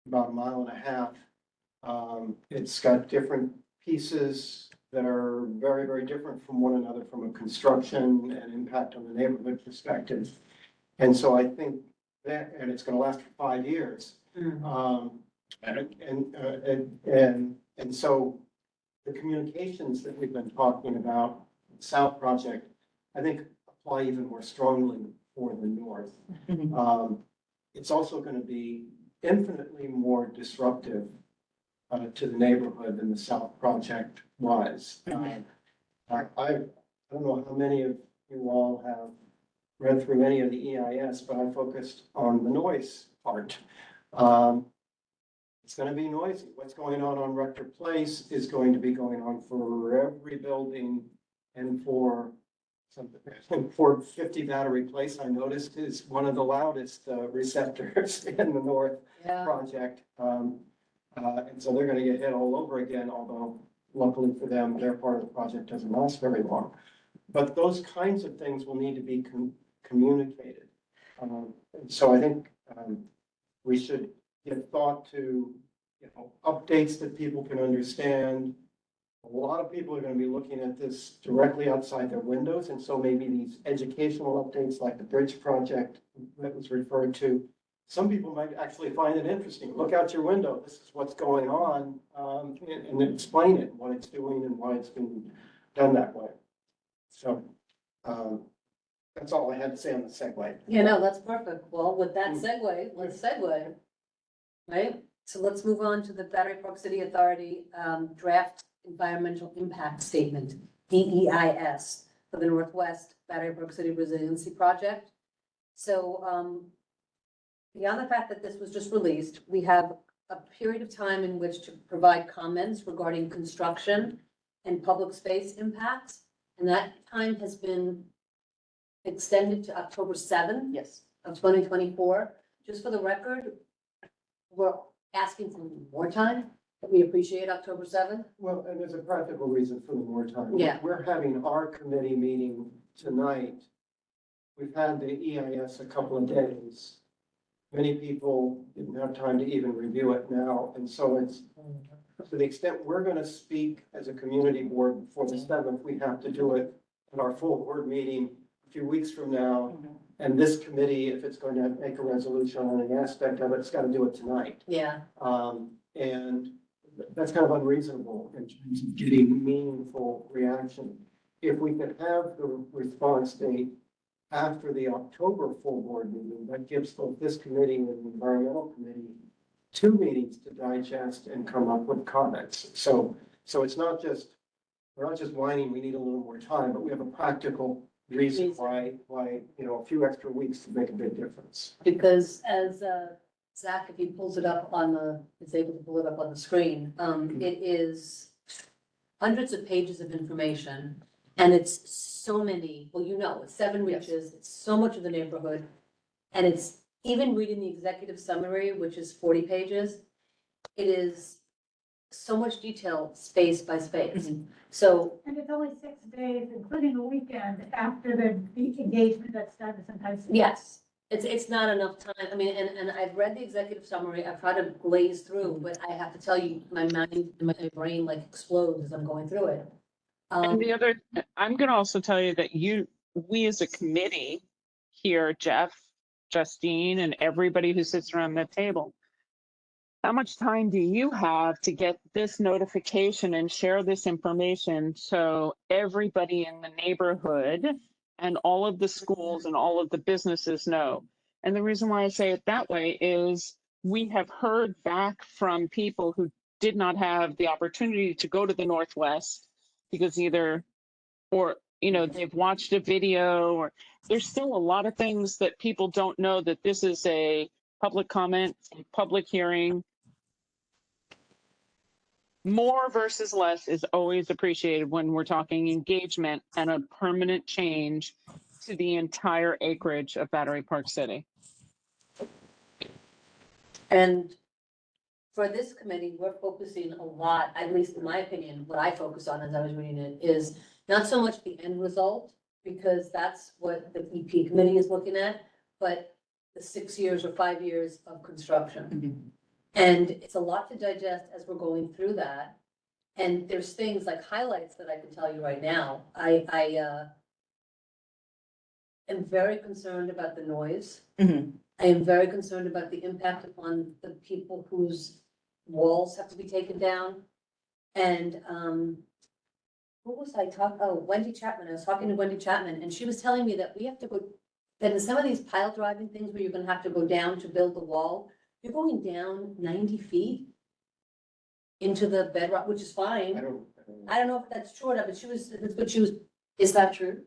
about 1.5 miles. It's got different pieces that are very, very different from one another from a construction and impact on the neighborhood perspective. And so I think that, and it's gonna last for 5 years. And so the communications that we've been talking about, the South Project, I think apply even more strongly for the North. It's also going to be infinitely more disruptive to the neighborhood than the South Project was. I don't know how many of you all have read through any of the EIS, but I focused on the noise part. It's going to be noisy. What's going on Rector Place is going to be going on for every building, and for 50 Battery Place, I noticed, is one of the loudest receptors in the North Yeah. Project. And so they're going to get hit all over again, although luckily for them, their part of the project doesn't last very long. But those kinds of things will need to be communicated. And so I think we should give thought to, updates that people can understand. A lot of people are going to be looking at this directly outside their windows, and so maybe these educational updates like the Bridge Project that was referred to, some people might actually find it interesting. Look out your window, this is what's going on, and then explain it, what it's doing and why it's been done that way. So that's all I had to say on the segue. Yeah, no, that's perfect. Well, with that segue, let's segue. Right? So let's move on to the Battery Park City Authority draft environmental impact statement, DEIS, for the Northwest Battery Park City Resiliency Project. So beyond the fact that this was just released, we have a period of time in which to provide comments regarding construction and public space impacts. And that time has been extended to October 7th Yes. of 2024. Just for the record, we're asking for more time, but we appreciate October 7th. Well, and there's a practical reason for the more time. Yeah. We're having our committee meeting tonight. We've had the EIS a couple of days. Many people didn't have time to even review it now, and so it's, to the extent we're gonna speak as a community board before the 7th, we have to do it at our full board meeting a few weeks from now. And this committee, if it's going to make a resolution on any aspect of it, it's gotta do it tonight. Yeah. And that's kind of unreasonable in terms of getting meaningful reaction. If we could have the response date after the October full board meeting, that gives both this committee and the environmental committee 2 meetings to digest and come up with comments. So it's not just, we're not just whining, we need a little more time, but we have a practical reason why, a few extra weeks to make a big difference. Because as Zach, if he pulls it up is able to pull it up on the screen, it is hundreds of pages of information. And it's so many, it's 7 reaches, it's so much of the neighborhood. And it's even reading the executive summary, which is 40 pages, it is so much detail, space by space. So, And it's only 6 days, including a weekend, after the engagement that's done sometimes. yes, it's not enough time. I mean, and I've read the executive summary, I've tried to glaze through, but I have to tell you, my mind, my brain like explodes as I'm going through it. And the other, I'm gonna also tell you that we as a committee here, Jeff, Justine, and everybody who sits around the table, how much time do you have to get this notification and share this information so everybody in the neighborhood and all of the schools and all of the businesses know? And the reason why I say it that way is we have heard back from people who did not have the opportunity to go to the Northwest because they've watched a video, or there's still a lot of things that people don't know, that this is a public comment, a public hearing. More versus less is always appreciated when we're talking engagement and a permanent change to the entire acreage of Battery Park City. And for this committee, we're focusing a lot, at least in my opinion, what I focus on as I was reading it is not so much the end result, because that's what the EP committee is looking at, but the 6 years or 5 years of construction. And it's a lot to digest as we're going through that. And there's things like highlights that I can tell you right now. I am very concerned about the noise. I am very concerned about the impact upon the people whose walls have to be taken down. And, who was I talking, oh, Wendy Chapman, I was talking to Wendy Chapman, and she was telling me that we have to go, that in some of these pile driving things where you're gonna have to go down to build the wall, you're going down 90 feet into the bedrock, which is I fine. don't. I don't know if that's true or not, but she was, Is that true?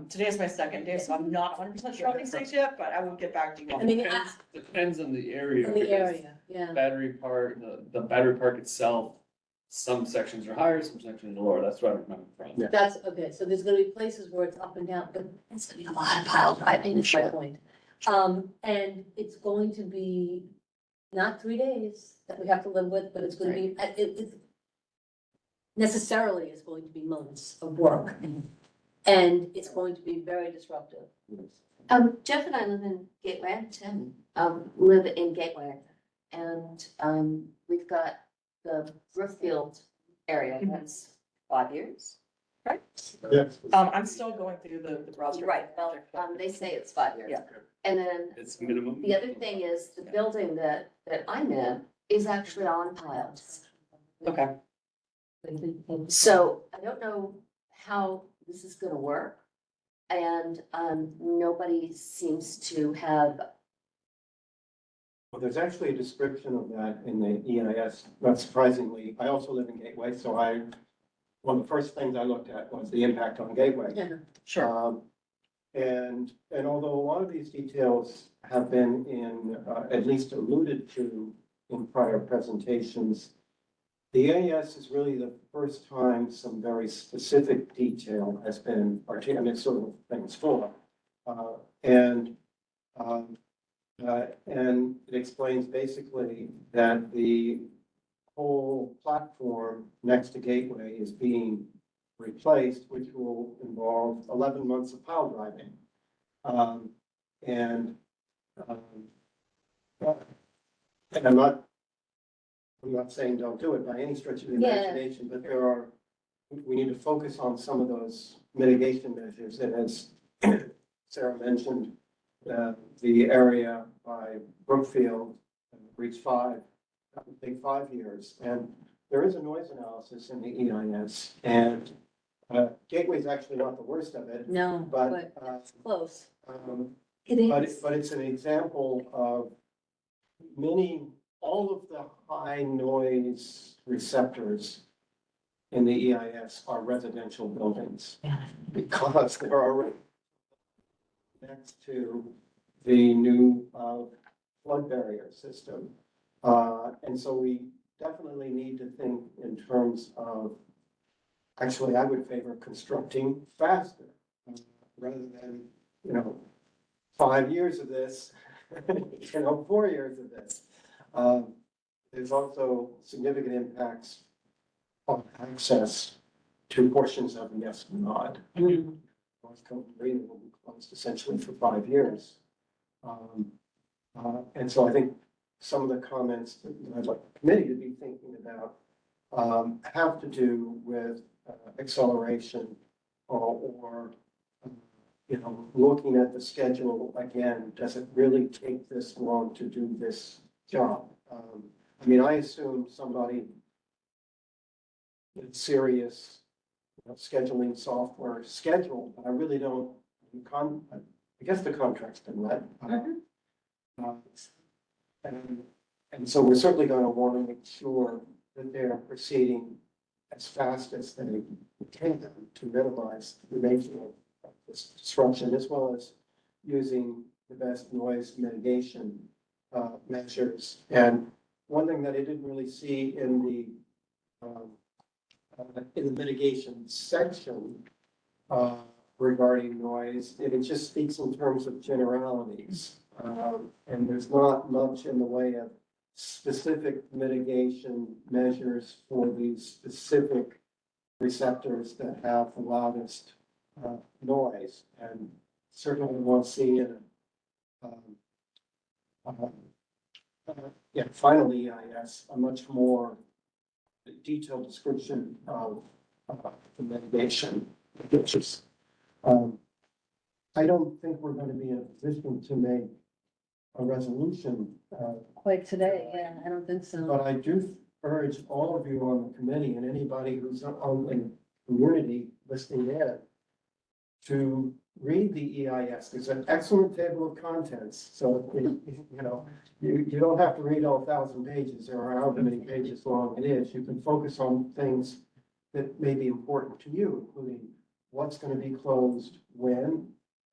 Today is my second day, so I'm not 100% sure on these things yet, but I will get back to you. I mean, Depends on the area. in the because area, yeah. Battery Park, the Battery Park itself, some sections are higher, some sections are lower, that's where I'm coming from. Yeah. That's, okay, so there's gonna be places where it's up and down, but it's gonna be a lot of pile driving, is my point. And it's going to be not 3 days that we have to live with, but it's gonna be, it necessarily is going to be months of work. And it's going to be very disruptive. Jeff and I live in Gateway, Tim, live in Gateway. And, we've got the Brookfield area, that's 5 years. Yes. I'm still going through the browser. Right, well, they say it's 5 years. Yeah. And then It's minimum. the other thing is the building that I'm in is actually on piles. Okay. So I don't know how this is gonna work. And, nobody seems to have, Well, there's actually a description of that in the EIS, not surprisingly. I also live in Gateway, so one of the first things I looked at was the impact on Gateway. Sure. And although a lot of these details have been at least alluded to in prior presentations, the EIS is really the first time some very specific detail has been articulated, and it's sort of things for. And it explains basically that the whole platform next to Gateway is being replaced, which will involve 11 months of pile driving. And I'm not saying don't do it by any stretch of the Yeah. imagination, but we need to focus on some of those mitigation measures. And as Sarah mentioned, the area by Brookfield reached big 5 years. And there is a noise analysis in the EIS, and Gateway is actually not the worst of it, No, but, but it's close. it but, is. but it's an example of all of the high noise receptors in the EIS are residential buildings. Yeah. Because they're already next to the new flood barrier system. And so we definitely need to think in terms of, actually, I would favor constructing faster rather than, 5 years of this, 4 years of this. There's also significant impacts on access to portions of the Esplanade. North Cove Marina will be closed essentially for 5 years. And so I think some of the comments that I'd like the committee to be thinking about have to do with acceleration or looking at the schedule again. Does it really take this long to do this job? I assume somebody with serious scheduling software schedule, but I really don't, I guess the contract's been let. And so we're certainly going to want to make sure that they're proceeding as fast as they can to minimize the nature of this disruption, as well as using the best noise mitigation measures. And one thing that I didn't really see in the mitigation section regarding noise, it just speaks in terms of generalities. And there's not much in the way of specific mitigation measures for these specific receptors that have the loudest noise. And certainly want to see in finally, EIS, a much more detailed description of the mitigation measures. I don't think we're going to be in a position to make a resolution, Quite today, yeah, I don't think so. but I do urge all of you on the committee and anybody who's on the community listening in to read the EIS. There's an excellent table of contents. So, you know, you don't have to read all 1,000 pages or however many pages long it is. You can focus on things that may be important to you, including what's going to be closed when,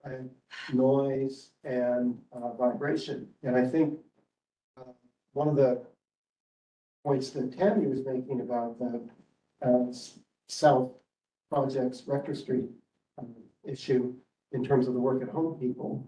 and noise and vibration. And I think one of the points that Tammy was making about the South Projects Rector Street issue in terms of the work at home people,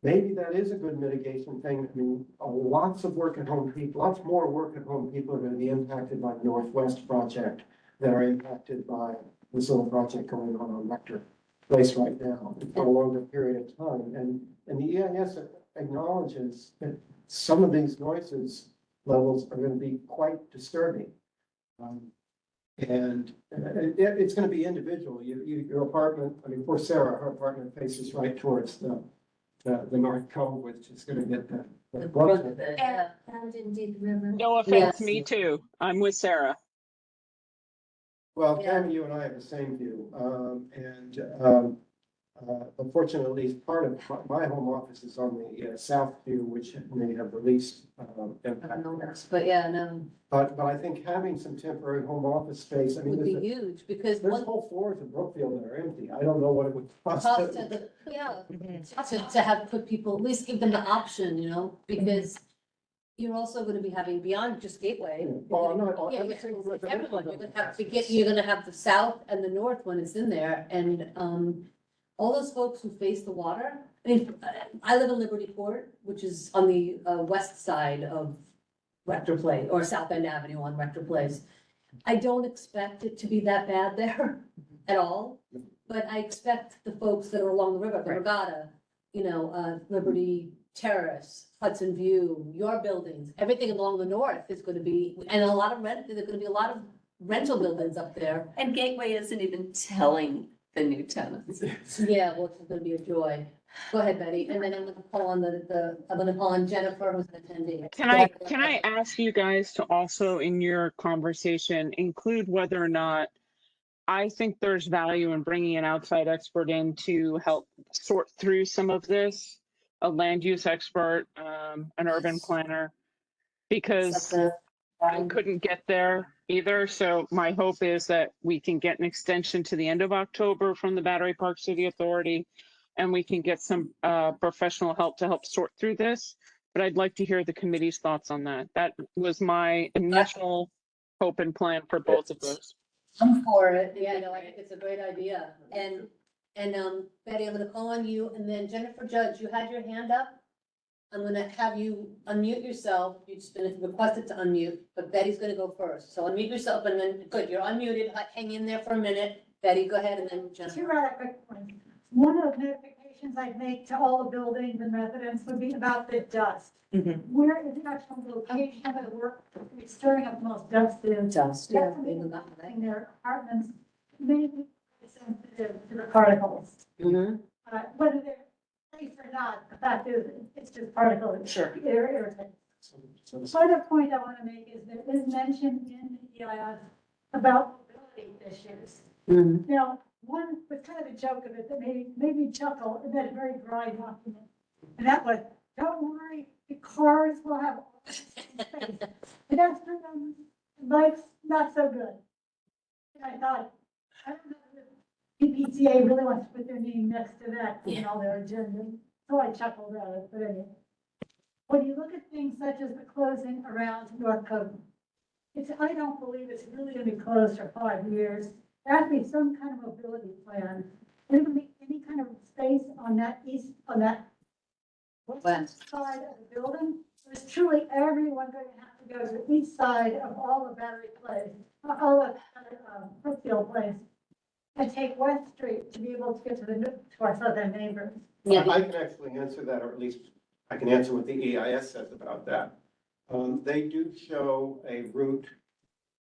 maybe that is a good mitigation thing. I mean, lots of work at home people, lots more work at home people are going to be impacted by the Northwest project that are impacted by this little project going on Rector Place right now for a longer period of time. And the EIS acknowledges that some of these noises levels are going to be quite disturbing. And it's going to be individual. Your apartment, I mean, poor Sarah, her apartment faces right towards the North Cove, which is going to get the brunt of it. And indeed the river. No offense, Yes. me too. I'm with Sarah. Well, Yeah. Tammy, you and I have the same view. Unfortunately, part of my home office is on the south view, which may have the least impact. But yeah, no, But I think having some temporary home office space, I mean, would be there's huge because there's one whole floors of Brookfield that are empty. I don't know what it would cost. cost to the, yeah, to have put people, at least give them the option, you know, because you're also gonna be having beyond just Gateway. you're Well, I'm gonna- not- yeah, everything yeah, with the- everyone, you're gonna have to get, you're gonna have the south and the north when it's in there, and, all those folks who face the water, I mean, I live in Liberty Port, which is on the, west side of Rector Place, or South End Avenue on Rector Place. I don't expect it to be that bad there at all, but I expect the folks that are along the river, the Regatta, you know, Liberty Terrace, Hudson View, your buildings, everything along the north is gonna be, and a lot of there's gonna be a lot of rental buildings up there. And Gateway isn't even telling the new tenants. Yeah, well, it's gonna be a joy. Go ahead, Betty, and then I'm gonna call on I'm gonna call on Jennifer, who's an attendee. Can I ask you guys to also, in your conversation, include whether or not I think there's value in bringing an outside expert in to help sort through some of this, a land use expert, an urban planner, because I couldn't get there either. So my hope is that we can get an extension to the end of October from the Battery Park City Authority, and we can get some professional help to help sort through this. But I'd like to hear the committee's thoughts on that. That was my initial hope and plan for both of those. I'm for it. Yeah, no, I think it's a great idea. And Betty, I'm gonna call on you, and then Jennifer Judge, you had your hand up. I'm gonna have you unmute yourself. You've just been requested to unmute, but Betty's gonna go first. So unmute yourself and then, good, you're unmuted. Hang in there for a minute. Betty, go ahead, and then Two Jennifer. rather quick points. One of the notifications I'd make to all the buildings and residents would be about the dust. Where is the actual location of the work, it's stirring up the most dust is. Dust. Yeah, That's even that, right? in their apartments, many people are sensitive to the particles. Mhm. Whether they're safe or not, the fact is, it's just particles. Sure. They're irritating. The other point I want to make is there is mention in the EIS about mobility issues. Mhm. Now, one was kind of a joke of it that made me chuckle in that very dry document. And that was, don't worry, the cars will have all this space. Pedestrians, bikes, not so good. And I thought, I don't know if the PTA really wants to put their name next to that in all their agenda. So I chuckled at it, but anyway. When you look at things such as the closing around North Cove, I don't believe it's really gonna be closed for 5 years. There has to be some kind of mobility plan. There's gonna be any kind of space on that west side of the building. There's truly everyone going to have to go to each side of all the Battery Place, all of Brookfield Place, and take West Street to be able to get to our southern neighbors. Yeah, I can actually answer that, or at least I can answer what the EIS says about that. They do show a route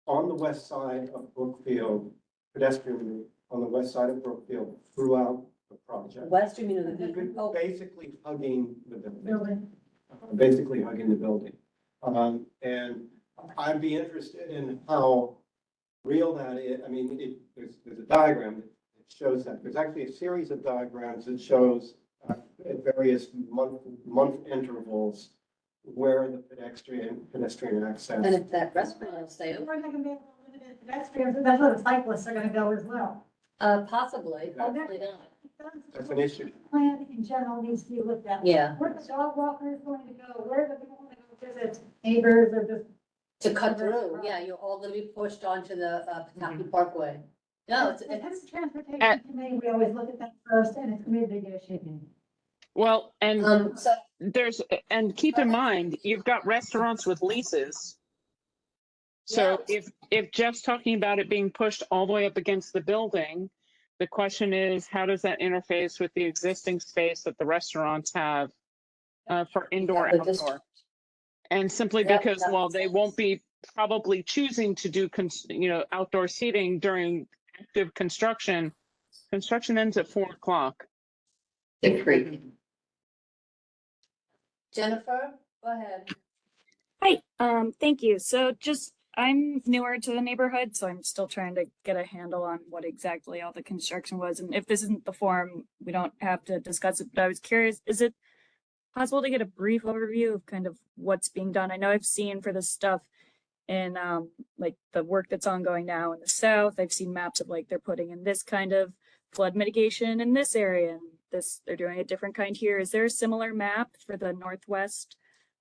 on the west side of Brookfield, pedestrian route on the west side of Brookfield throughout the project. West, you mean, oh, Basically hugging the building. Building. Basically hugging the building. And I'd be interested in how real that is. I mean, there's a diagram that shows that. There's actually a series of diagrams that shows at various month intervals where the pedestrian access. And if that restaurant will stay We're open, not gonna be able to limit it to pedestrians, and that's where the cyclists are gonna go as well. possibly, hopefully not. That's an issue. Plan in general needs to be looked at. Yeah, Where the dog walker is going to go, where the people want to go visit neighbors or just. to cut through, yeah, you're all gonna be pushed onto the, Pataki Parkway. No, it's, As a transportation committee, we always look at that first, and it's gonna be a big issue. Well, and so, and keep in mind, you've got restaurants with leases. So if Jeff's talking about it being pushed all the way up against the building, the question is, how does that interface with the existing space that the restaurants have for indoor, Yeah, but this- outdoor? And simply Yep, because that while makes they sense. won't be probably choosing to do, outdoor seating during active construction ends at 4 o'clock. Agreed. Jennifer, go ahead. Hi, thank you. So just, I'm newer to the neighborhood, so I'm still trying to get a handle on what exactly all the construction was. And if this isn't the forum, we don't have to discuss it, but I was curious, is it possible to get a brief overview of kind of what's being done? I know I've seen for this stuff in, like the work that's ongoing now in the south, I've seen maps of like, they're putting in this kind of flood mitigation in this area, and this, they're doing a different kind here. Is there a similar map for the Northwest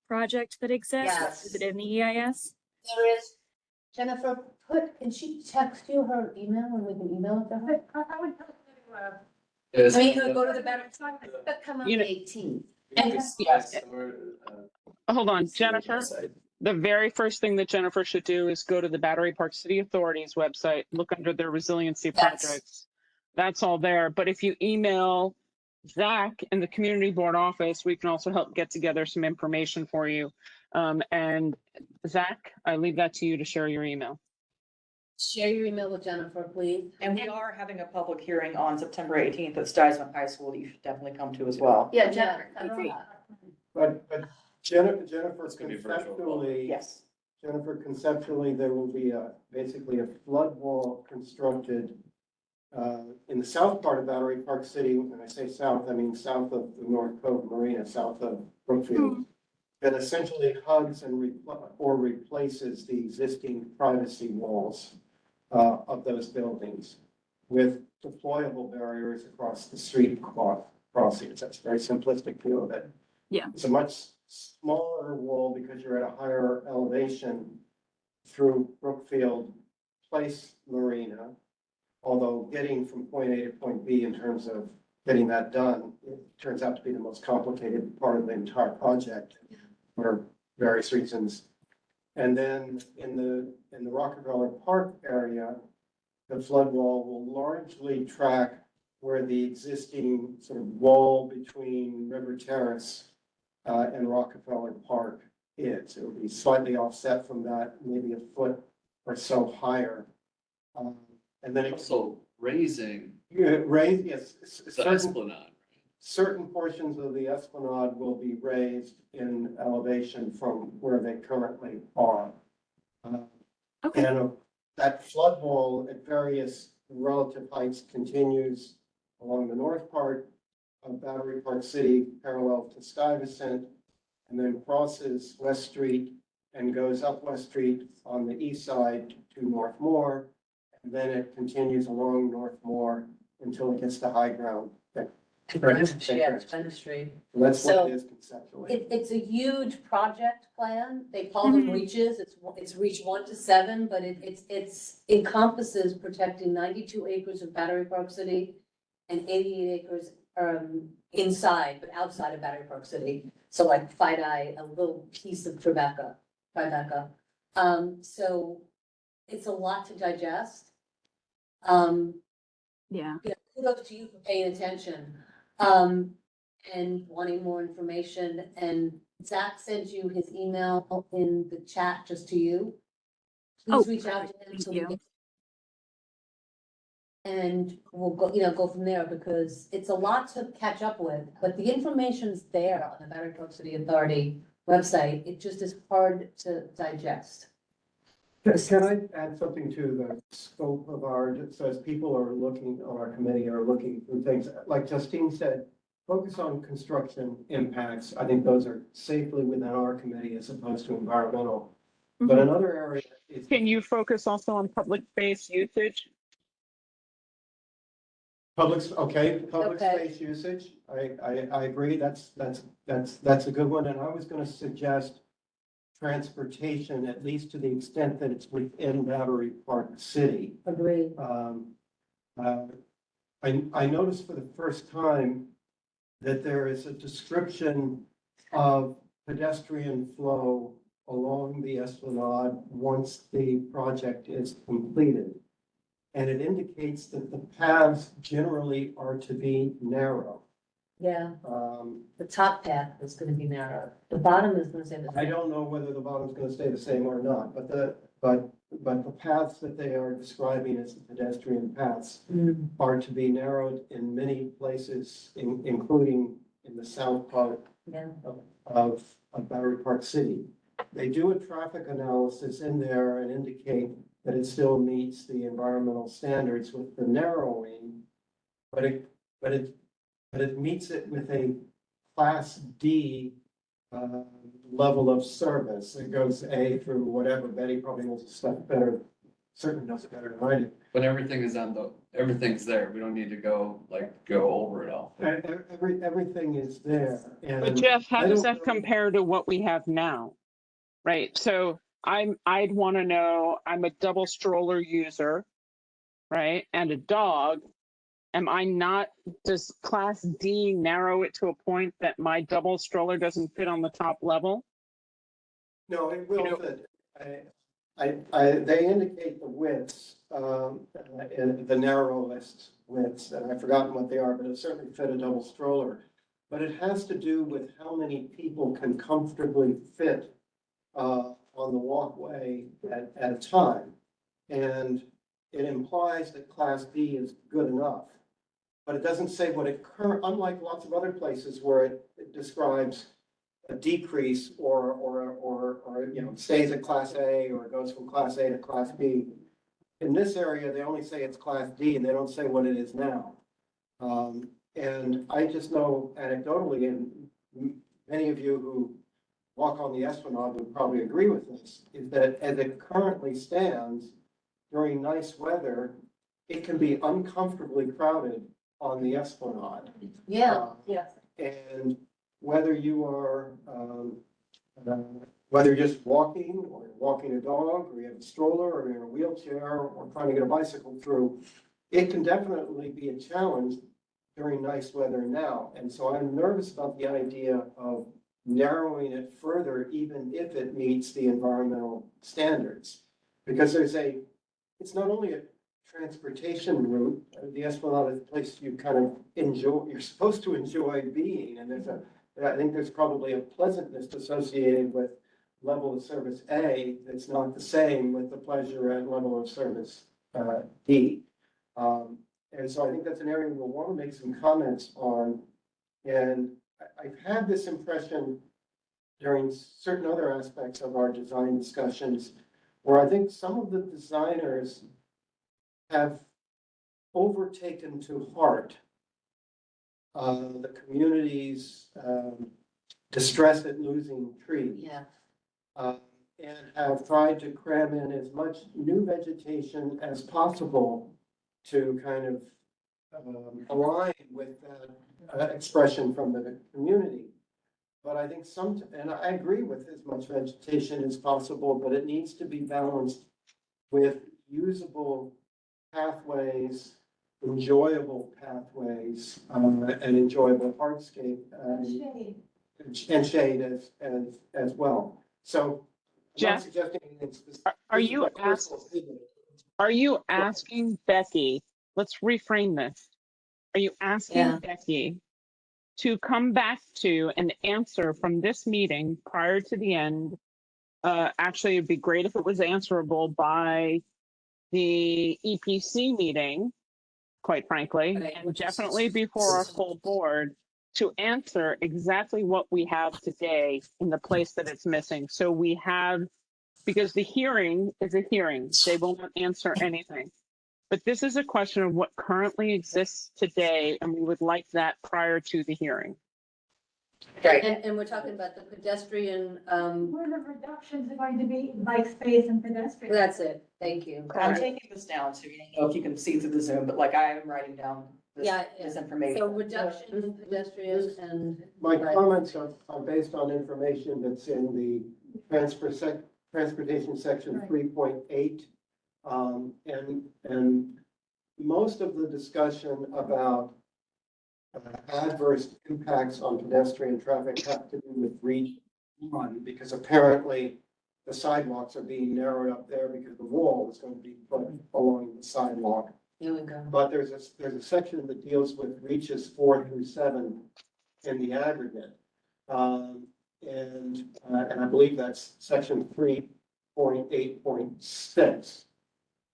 project that exists? Yes. Is it in the EIS? There is, Jennifer, can she text you her email and we can email it to her? I would tell you to, Is- I mean, you could go to the better. Come on You know- the 18th. Yes, Hold on, Jennifer. The very first thing that Jennifer should do is go to the Battery Park City Authority's website, look under their resiliency Yes. projects. That's all there. But if you email Zach in the community board office, we can also help get together some information for you. And Zach, I leave that to you to share your email. Share your email with Jennifer, please. And we are having a public hearing on September 18th at Stuyvesant High School that you should definitely come to as well. Yeah, Jennifer. Great. But Jennifer It's gonna be virtual. conceptually. Yes. Jennifer, conceptually, there will be basically a flood wall constructed in the south part of Battery Park City. When I say south, I mean south of the North Cove Marina, south of Brookfield. That essentially hugs or replaces the existing privacy walls of those buildings with deployable barriers across the street crossings. That's a very simplistic view of it. Yeah. It's a much smaller wall because you're at a higher elevation through Brookfield Place Marina. Although getting from point A to point B in terms of getting that done, it turns out to be the most complicated part of the entire project for various reasons. And then in the Rockefeller Park area, the flood wall will largely track where the existing sort of wall between River Terrace and Rockefeller Park is. It will be slightly offset from that, maybe a foot or so higher. And then it's Also raising raised, yes, the esplanade. certain portions of the esplanade will be raised in elevation from where they currently are. Okay. And that flood wall at various relative heights continues along the north part of Battery Park City, parallel to Stuyvesant, and then crosses West Street and goes up West Street on the east side to Northmore. And then it continues along Northmore until it gets to high ground. Yeah, Spanish Street. That's what So, it is conceptually. It's a huge project plan. They call them Mhm. reaches. It's reach 1 to 7, but it's encompasses protecting 92 acres of Battery Park City and 88 acres inside, but outside of Battery Park City. So like Fidei, a little piece of Tribeca. So it's a lot to digest. Yeah. Kudos to you for paying attention, and wanting more information, and Zach sent you his email in the chat just to you. Oh, Please reach out to him thank so we you. can. And we'll go, go from there, because it's a lot to catch up with, but the information's there on the Battery Park City Authority website, it just is hard to digest. Can I add something to the scope of our, it says people are looking, on our committee are looking for things, like Justine said, focus on construction impacts. I think those are safely within our committee as opposed to environmental. But another area is. Can you focus also on public space usage? Public Okay. space usage, I agree, that's a good one, and I was gonna suggest transportation, at least to the extent that it's within Battery Park City. Agreed. I noticed for the first time that there is a description of pedestrian flow along the Esplanade once the project is completed. And it indicates that the paths generally are to be narrow. Yeah, the top path is gonna be narrow. The bottom is gonna stay the I same. don't know whether the bottom's gonna stay the same or not, but the paths that they are describing as the pedestrian paths Mm. are to be narrowed in many places, including in the south part Yeah, of Battery Park City. They do a traffic analysis in there and indicate that it still meets the environmental standards with the narrowing, but it meets it with a Class D level of service. It goes A through whatever. Betty probably knows the stuff better, certainly knows it better than I do. But everything's there. We don't need to go over it all. Everything is there. But And Jeff, how I does don't that know- compare to what we have now? Right, so I'd want to know, I'm a double stroller user, right, and a dog. Am I not, does Class D narrow it to a point that my double stroller doesn't fit on the top level? No, it will You know- fit. They indicate the widths, in the narrowest widths, and I've forgotten what they are, but it certainly fit a double stroller. But it has to do with how many people can comfortably fit, on the walkway at a time. And it implies that Class D is good enough. But it doesn't say what it unlike lots of other places where it describes a decrease or, stays at Class A or goes from Class A to Class B. In this area, they only say it's Class D and they don't say what it is now. And I just know anecdotally, and many of you who walk on the Esplanade would probably agree with this, is that as it currently stands, during nice weather, it can be uncomfortably crowded on the Esplanade. yeah, yeah. And whether you are, whether you're just walking, or you're walking a dog, or you have a stroller, or you're in a wheelchair, or trying to get a bicycle through, it can definitely be a challenge during nice weather now. And so I'm nervous about the idea of narrowing it further, even if it meets the environmental standards. Because it's not only a transportation route, the Esplanade is a place you kind of enjoy, you're supposed to enjoy being, and I think there's probably a pleasantness associated with level of service A that's not the same with the pleasure at level of service D. And so I think that's an area we'll want to make some comments on. And I've had this impression during certain other aspects of our design discussions, where I think some of the designers have overtaken to heart the community's distress at losing trees. Yeah. And have tried to cram in as much new vegetation as possible to kind of align with that expression from the community. But I think and I agree with as much vegetation as possible, but it needs to be balanced with usable pathways, enjoyable pathways, and enjoyable hardscape, and shade as well. So I'm not Jeff, suggesting anything specific. Are This is you my personal feeling. Are you asking Becky, let's reframe this. Are you asking Yeah. Becky to come back to an answer from this meeting prior to the end? Actually, it'd be great if it was answerable by the EPC meeting, quite frankly, Right. and definitely before our full board, to answer exactly what we have today in the place that it's missing. So we have because the hearing is a hearing. They will not answer anything. But this is a question of what currently exists today, and we would like that prior to the hearing. Right. And we're talking about the pedestrian, Where the reductions are going to be in bike space and pedestrian. that's it, thank you. I'm taking this down, so you don't know if you can see through the Zoom, but like I am writing down this, Yeah, this yeah. information. So reduction in pedestrians and. My Right. comments are based on information that's in the transportation section Right. 3.8. And most of the discussion about adverse impacts on pedestrian traffic have to do with Reach 1, because apparently the sidewalks are being narrowed up there because the wall is going to be put along the sidewalk. Here we go. But there's a section that deals with reaches 4 through 7 in the aggregate. And I believe that's section 3.8.6.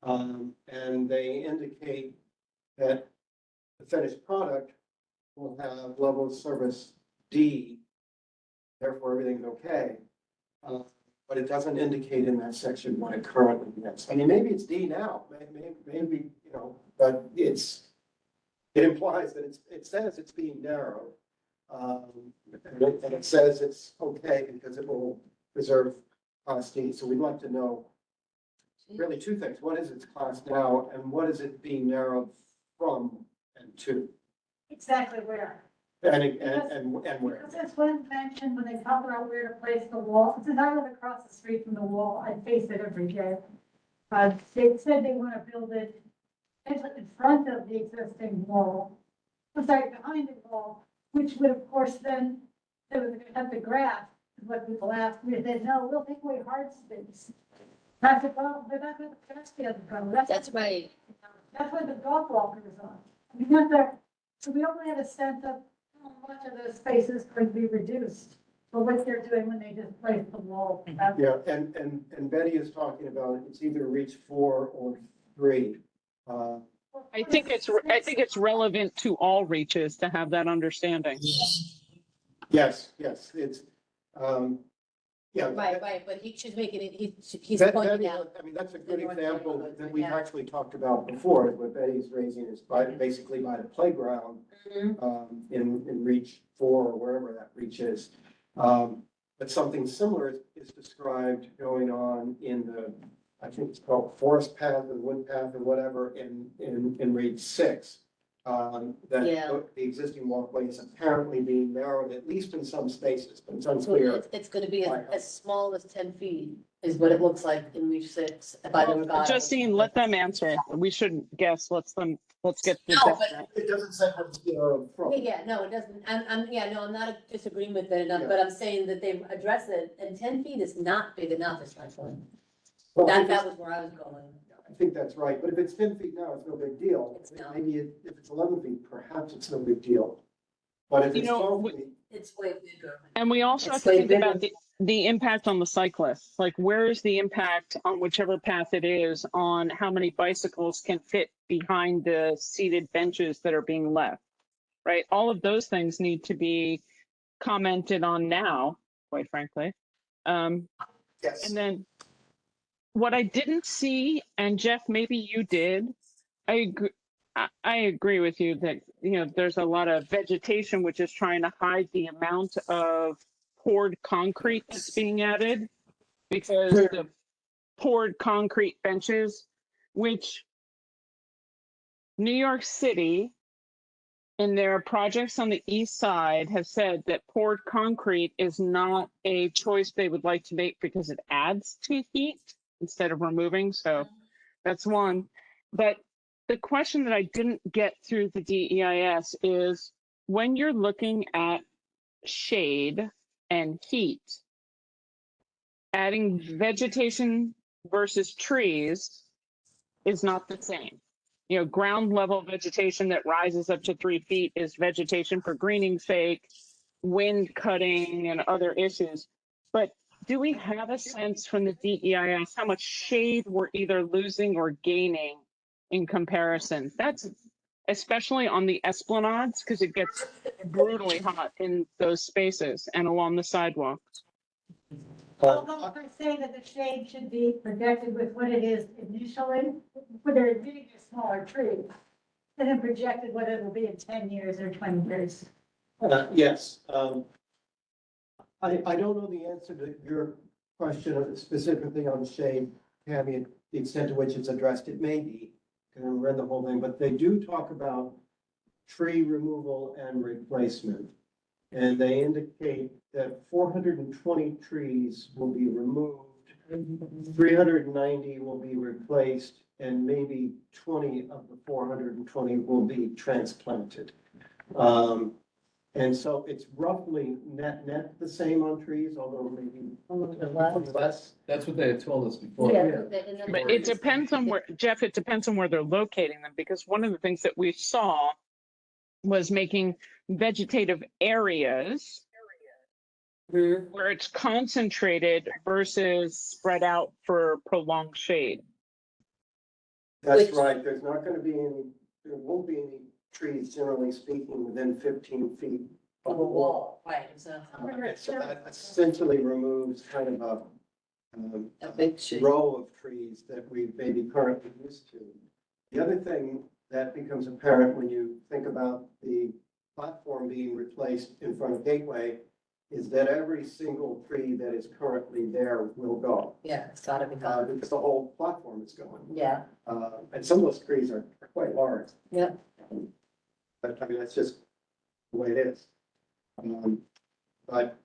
And they indicate that the finished product will have level of service D, therefore everything's okay. But it doesn't indicate in that section what it currently is. I mean, maybe it's D now, maybe, you know, but it implies that it says it's being narrowed. And it says it's okay because it will preserve class D. So we'd like to know really two things. What is its class now and what is it being narrowed from and to? Exactly where. And where? Because this was mentioned when they talk about where to place the wall. Since I live across the street from the wall, I face it every day. They said they want to build it in front of the existing wall. I'm sorry, behind the wall, which would of course then, they would have the grass, is what people asked me. They said, no, we'll take away hard space. I said, well, but that's where the pedestrians go. That's right. That's where the dog walker is on. We want to, so we don't have a sense of how much of those spaces could be reduced for what they're doing when they just place the wall. Yeah, and Betty is talking about it's either reach 4 or 3. I think it's relevant to all reaches to have that understanding. Yes, it's, yeah. Right, but she's making it, he's That- pointing that- out. I mean, that's a good the north example neighborhood, that we've yeah. actually talked about before, is what Betty's raising is basically by the playground, Mhm. in reach 4 or wherever that reach is. But something similar is described going on in the, I think it's called forest path or wood path or whatever in reach 6. That Yeah. the existing walkway is apparently being narrowed, at least in some spaces, but it's So unclear. it's gonna be as small as 10 feet is what it looks like in reach 6 by the files. Justine, let them answer. We shouldn't guess. Let's get the No, but- definite. It doesn't say what it's from. Yeah, no, it doesn't, I'm not disagreeing with it enough, Yeah. but I'm saying that they've addressed it, and 10 feet is not big enough, essentially. Well, That was where I was going. I think that's right, but if it's 10 feet now, it's no big deal. It's not. Maybe if it's 11 feet, perhaps it's no big deal. But if You it's know, 12 feet, It's way bigger. And we also have It's to way think bigger. about the impact on the cyclists. Like, where is the impact on whichever path it is on how many bicycles can fit behind the seated benches that are being left, right? All of those things need to be commented on now, quite frankly. yes. And then what I didn't see, and Jeff, maybe you did, I agree with you that, you know, there's a lot of vegetation which is trying to hide the amount of poured concrete that's being added because the poured concrete benches, which New York City in their projects on the east side have said that poured concrete is not a choice they would like to make because it adds to heat instead of removing. So that's one. But the question that I didn't get through the DEIS is when you're looking at shade and heat, adding vegetation versus trees is not the same. You know, ground level vegetation that rises up to 3 feet is vegetation for greening's sake, wind cutting and other issues. But do we have a sense from the DEIS how much shade we're either losing or gaining in comparison? That's especially on the esplanades because it gets brutally hot in those spaces and along the sidewalks. Although if I say that the shade should be projected with what it is initially, when they're admitting a smaller tree, and then projected what it will be in 10 years or 20 years. Yes. I don't know the answer to your question specifically on shade, Tammy, the extent to which it's addressed. It may be, because I haven't read the whole thing, but they do talk about tree removal and replacement. And they indicate that 420 trees will be removed, 390 will be replaced, and maybe 20 of the 420 will be transplanted. And so it's roughly net the same on trees, although maybe A little bit less. less. That's what they had told us before. Yeah, But it depends on where, Jeff, it depends on where they're locating them, because one of the things that we saw was making vegetative areas where it's concentrated versus spread out for prolonged shade. That's Which- right, there's not gonna be any, there won't be any trees, generally speaking, within 15 feet Of a wall, right, so So that essentially removes kind of a big shade. row of trees that we may be currently used to. The other thing that becomes apparent when you think about the platform being replaced in front of Gateway is that every single tree that is currently there will go. Yeah, it's gotta be gone. Because the whole platform is going. Yeah, And some of those trees are quite large. Yep. But I mean, that's just the way it is. But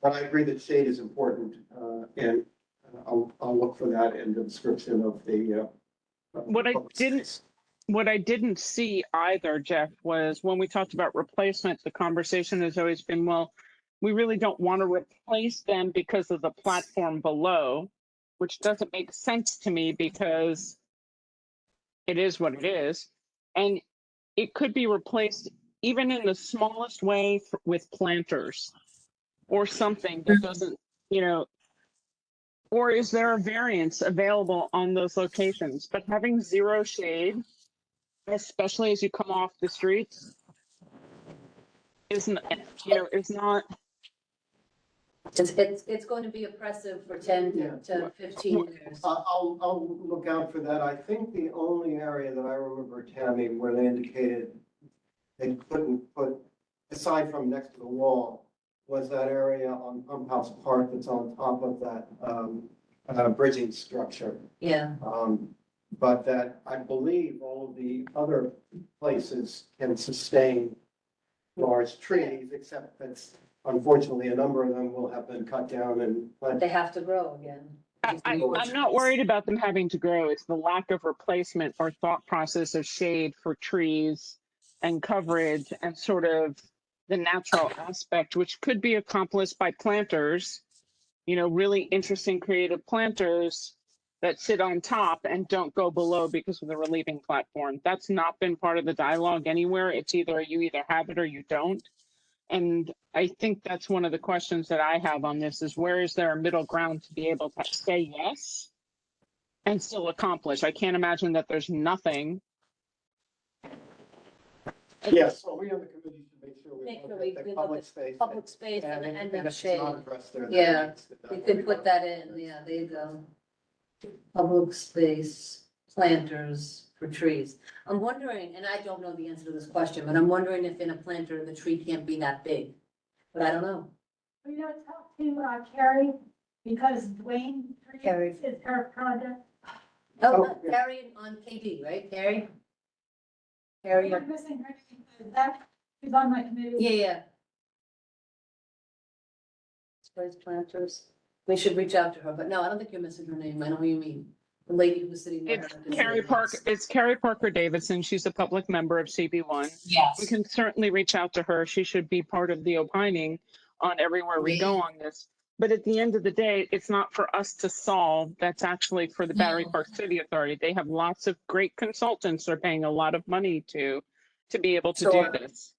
I agree that shade is important, and I'll look for that in the description of the. What I didn't- What I didn't see either, Jeff, was when we talked about replacement, the conversation has always been, well, we really don't want to replace them because of the platform below, which doesn't make sense to me because it is what it is. And it could be replaced even in the smallest way with planters or something that doesn't, or is there a variance available on those locations? But having zero shade, especially as you come off the streets, is not. it's going to be oppressive for 10 to 15 years. I'll look out for that. I think the only area that I remember, Tammy, where they indicated they couldn't put, aside from next to the wall, was that area on Pump House Park that's on top of that bridging structure. Yeah, But that I believe all of the other places can sustain large trees, except that unfortunately a number of them will have been cut down and they planted. have to grow again. I'm not worried about them having to grow. It's the lack of replacement or thought process of shade for trees and coverage and sort of the natural aspect, which could be accomplished by planters, really interesting creative planters that sit on top and don't go below because of the relieving platform. That's not been part of the dialogue anywhere. It's either you either have it or you don't. And I think that's one of the questions that I have on this is where is there a middle ground to be able to say yes and still accomplish? I can't imagine that there's nothing. Yes, so we on the committee should make sure we Make sure look we at the look public at space. Public space and anything the that's shade. not addressed there that Yeah, needs to be We done. could put that in, yeah, there you go. Public space, planters for trees. I'm wondering, and I don't know the answer to this question, but I'm wondering if in a planter, the tree can't be that big. But I don't know. Talk to Carrie, because Dwayne Carrie. is her project. Oh, Carrie on KD, right, Carrie? Carrie, I'm missing her, that, she's on my committee. yeah. Space planters. We should reach out to her, but no, I don't think you're missing her name. I know who you mean. The lady who was sitting there. It's Carrie Parker Davidson. She's a public member of CB1. Yes. We can certainly reach out to her. She should be part of the opining on everywhere we go on this. But at the end of the day, it's not for us to solve. That's actually for the Battery Park City Authority. They have lots of great consultants they're paying a lot of money to be able to do this.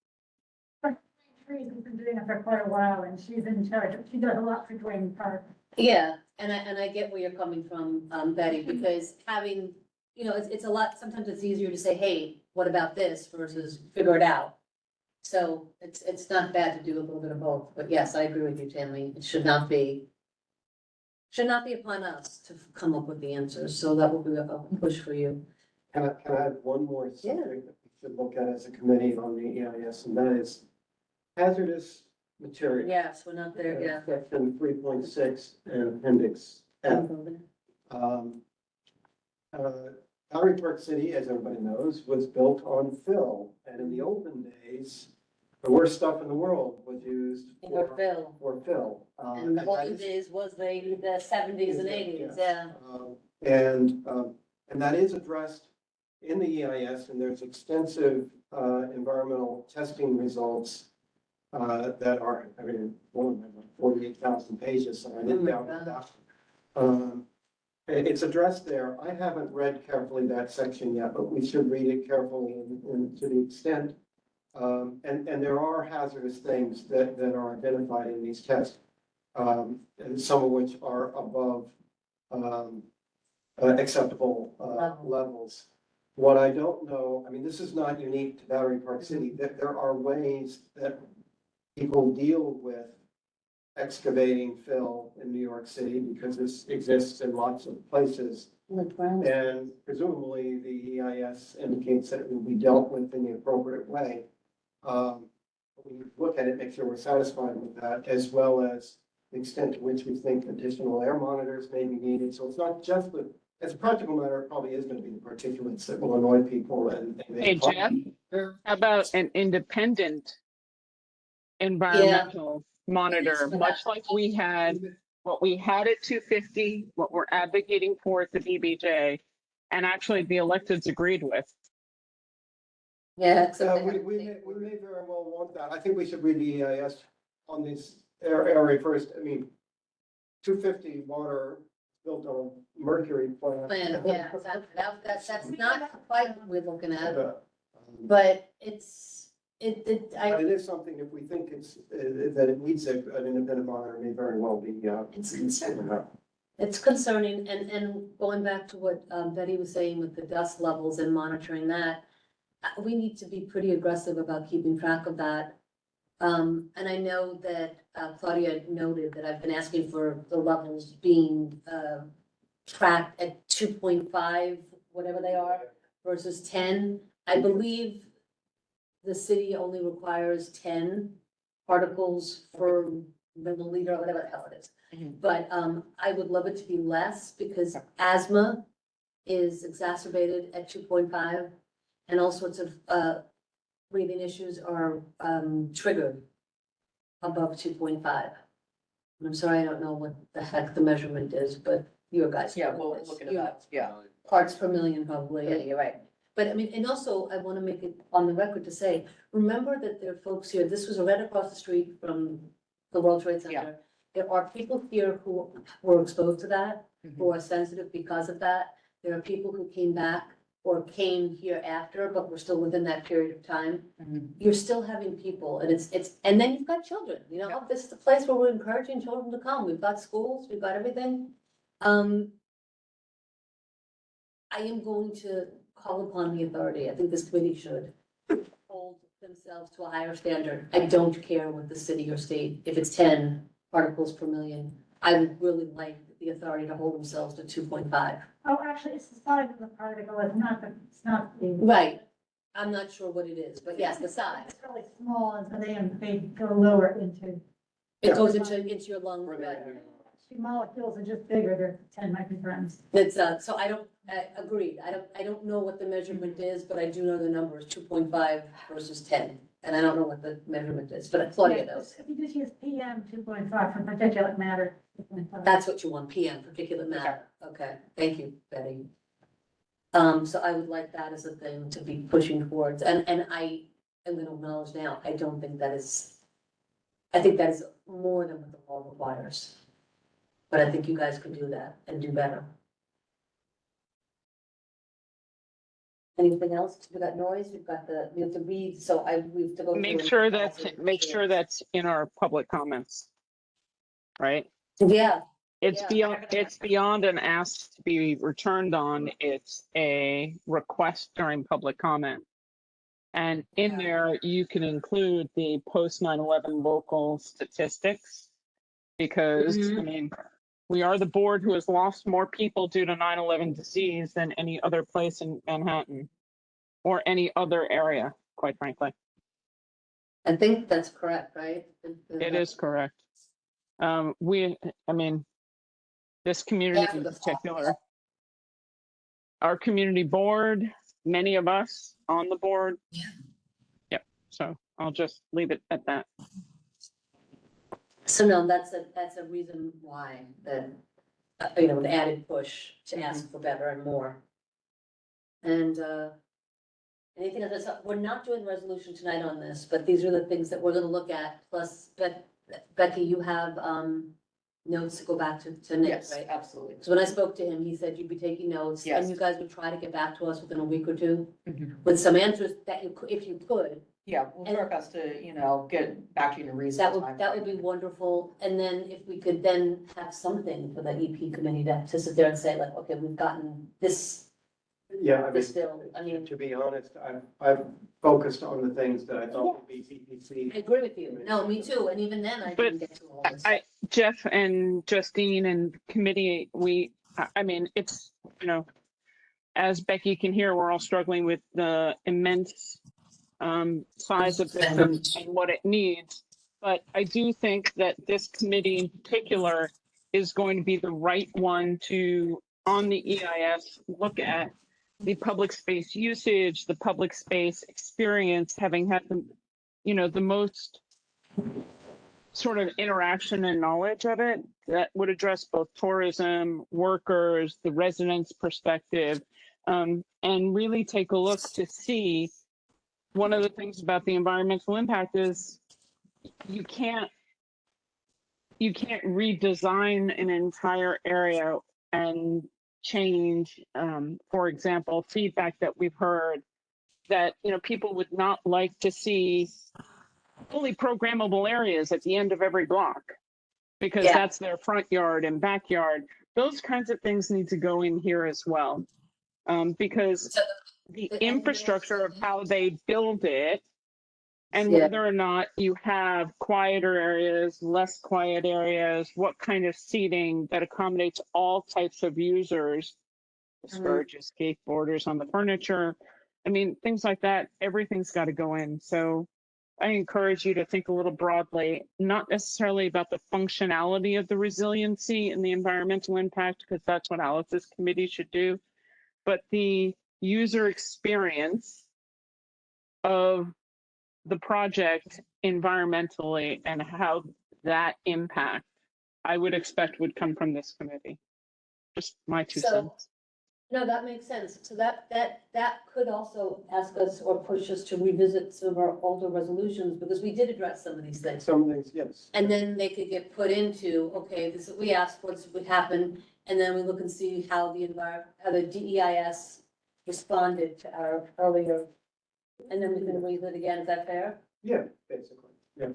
Trees has been doing it for quite a while, and she's in charge. She does a lot for Dwayne Park. Yeah, and I get where you're coming from, Betty, because having, it's a lot, sometimes it's easier to say, hey, what about this versus figure it out. So it's not bad to do a little bit of both, but yes, I agree with you, Tammy. It should not be should not be upon us to come up with the answers, so that will be a push for you. Can I add one more subject that we should look at as a committee on the EIS, and that is hazardous materials. Yes, we're not there yet. Section 3.6 and appendix F. Boundary Park City, as everybody knows, was built on fill, and in the olden days, the worst stuff in the world was used Or Phil, for fill. and the that old is- days was the seventies and eighties, yeah. And that is addressed in the EIS, and there's extensive environmental testing results that are, I mean, 48,000 pages, so I Oh didn't my doubt that. It's addressed there. I haven't read carefully that section yet, but we should read it carefully and to the extent. And there are hazardous things that are identified in these tests, and some of which are above acceptable levels. What I don't know, I mean, this is not unique to Battery Park City, that there are ways that people deal with excavating fill in New York City, because this exists in lots of places. And presumably the EIS indicates that it will be dealt with in the appropriate way. We look at it, make sure we're satisfied with that, as well as the extent to which we think additional air monitors may be needed. So it's not just the, as a practical matter, it probably is going to be the particulates that will annoy people and. Hey, Jeff, how about an independent environmental monitor, Yes, much like we had, what we had at 250, what we're advocating for at the BBJ, and actually the electeds agreed with. Yeah, except We may very well want that. I think we should read the EIS on this area first. I mean, 250 water built on mercury plant. yeah, that's not quite what we're looking at, but But it is something, if we think that it needs an independent monitor, may very well be. It's concerning. it's concerning, and going back to what Betty was saying with the dust levels and monitoring that, we need to be pretty aggressive about keeping track of that. And I know that Claudia noted that I've been asking for the levels being tracked at 2.5, whatever they are, versus 10. I believe the city only requires 10 particles per milliliter, or whatever the hell it is. But I would love it to be less, because asthma is exacerbated at 2.5, and all sorts of breathing issues are triggered above 2.5. I'm sorry, I don't know what the heck the measurement is, but your guys. Yeah, know we'll this. look into You that, yeah. Parts per million probably, yeah, you're right. But I mean, and also I want to make it on the record to say, remember that there are folks here, this was right across the street from the World Trade Yeah. Center. There are people here who were exposed to that, Mm-hmm. who are sensitive because of that. There are people who came back or came here after, but were still within that period of time. Mhm. You're still having people, and and then you've got children, you know, this is the place where we're encouraging children to come. We've got schools, we've got everything. I am going to call upon the authority. I think this committee should hold themselves to a higher standard. I don't care what the city or state, if it's 10 particles per million, I would really like the authority to hold themselves to 2.5. Oh, actually, it's the size of the particle, it's not the. Right. I'm not sure what it is, but yes, the size. It's really small, and so they go lower into, It goes into your lungs. Further right. into- the molecules are just bigger, they're 10 micrograms. It's, so I don't, agreed. I don't know what the measurement is, but I do know the number is 2.5 versus 10. And I don't know what the measurement is, but Claudia knows. If you just use PM 2.5 for particulate matter. 2.5. That's what you want, PM, particulate matter. Okay, thank you, Betty. So I would like that as a thing to be pushing towards, and I am gonna acknowledge now, I don't think that is, I think that is more than what the law requires. But I think you guys could do that and do better. Anything else? We've got noise, we have to read, so we have to go. Make through sure and- that's in our public comments. Right? Yeah, It's Yeah. beyond an ask to be returned on, it's a request during public comment. And in there, you can include the post 9/11 local statistics. Because, I mean, We are the board who has lost more people due to 9/11 disease than any other place in Manhattan or any other area, quite frankly. I think that's correct, right? It is correct. I mean, this community After in the fact. particular, our community board, many of us on the board. Yeah. Yep. So I'll just leave it at that. So no, that's a reason why that, an added push to ask for better and more. And, anything else? We're not doing resolution tonight on this, but these are the things that we're gonna look at. Plus, Becky, you have, notes to go back to Nick, Yes, right? absolutely. So when I spoke to him, he said you'd be taking notes. Yes. And you guys would try to get back to us within a week or two Mhm. with some answers that you could, if you could. Yeah, we'll do our best to, get back to you in a reasonable time. That would be wonderful. And then if we could then have something for the EP committee to sit there and say like, okay, we've gotten this, Yeah, I mean, this bill. I mean, to be honest, I've focused on the things that I thought would be CPC. I agree with you. No, me too. And even then I didn't get to all this. Jeff and Justine and committee, I mean, it's, as Becky can hear, we're all struggling with the immense size of this and what it needs. But I do think that this committee in particular is going to be the right one to, on the EIS, look at the public space usage, the public space experience, having had the most sort of interaction and knowledge of it that would address both tourism, workers, the residents' perspective, and really take a look to see. One of the things about the environmental impact is you can't redesign an entire area and change, for example, feedback that we've heard that, people would not like to see fully programmable areas at the end of every block because Yeah. that's their front yard and backyard. Those kinds of things need to go in here as well. Because So the the infrastructure of how they build it and Yeah. whether or not you have quieter areas, less quiet areas, what kind of seating that accommodates all types of users, discourages skateboarders on the furniture. I mean, things like that, everything's got to go in. So I encourage you to think a little broadly, not necessarily about the functionality of the resiliency and the environmental impact, because that's what Alice's committee should do, but the user experience of the project environmentally and how that impact I would expect would come from this committee. Just my 2 So- cents. No, that makes sense. So that could also ask us or push us to revisit some of our older resolutions because we did address some of these things. Some things, yes. And then they could get put into, okay, this is, we asked for this would happen, and then we look and see how how the DEIS responded to our earlier. And then we can read it again. Is that fair? Yeah, basically, yeah.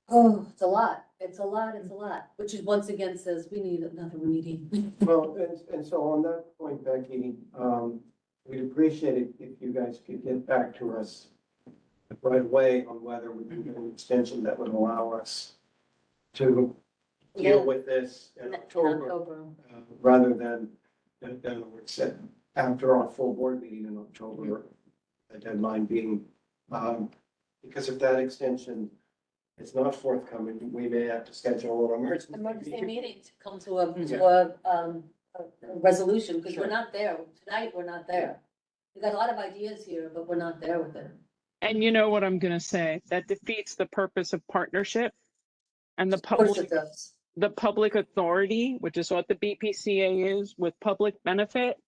Oh, it's a lot. It's a lot. Which is once again says we need another meeting. Well, and so on that point, Becky, we'd appreciate it if you guys could get back to us right away on whether we can get an extension that would allow us to Yeah. deal with this in October, rather than set after our full board meeting in October, the deadline being, because if that extension is not forthcoming, we may have to schedule an emergency Emergency meeting. meeting to come to a resolution, because we're Sure. not there. Tonight, we're not there. We've got a lot of ideas here, but we're not there with it. And you know what I'm going to say? That defeats the purpose of partnership and the Of course it public, does. the public authority, which is what the BPCA is, with public benefit,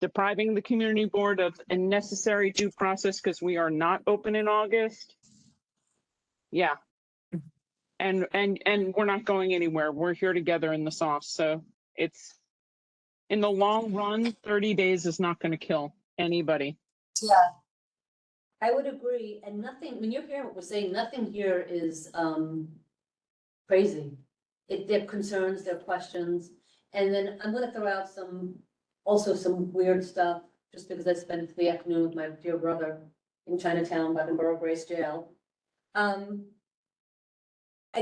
depriving the community board of a necessary due process because we are not open in August. Yeah. And we're not going anywhere. We're here together in the sauce. So it's, in the long run, 30 days is not going to kill anybody. Yeah. I would agree, and nothing, when you're hearing what we're saying, nothing here is crazy. Their concerns, their questions, and then I'm gonna throw out some weird stuff, just because I spent the afternoon with my dear brother in Chinatown by the Borough Grace Jail. I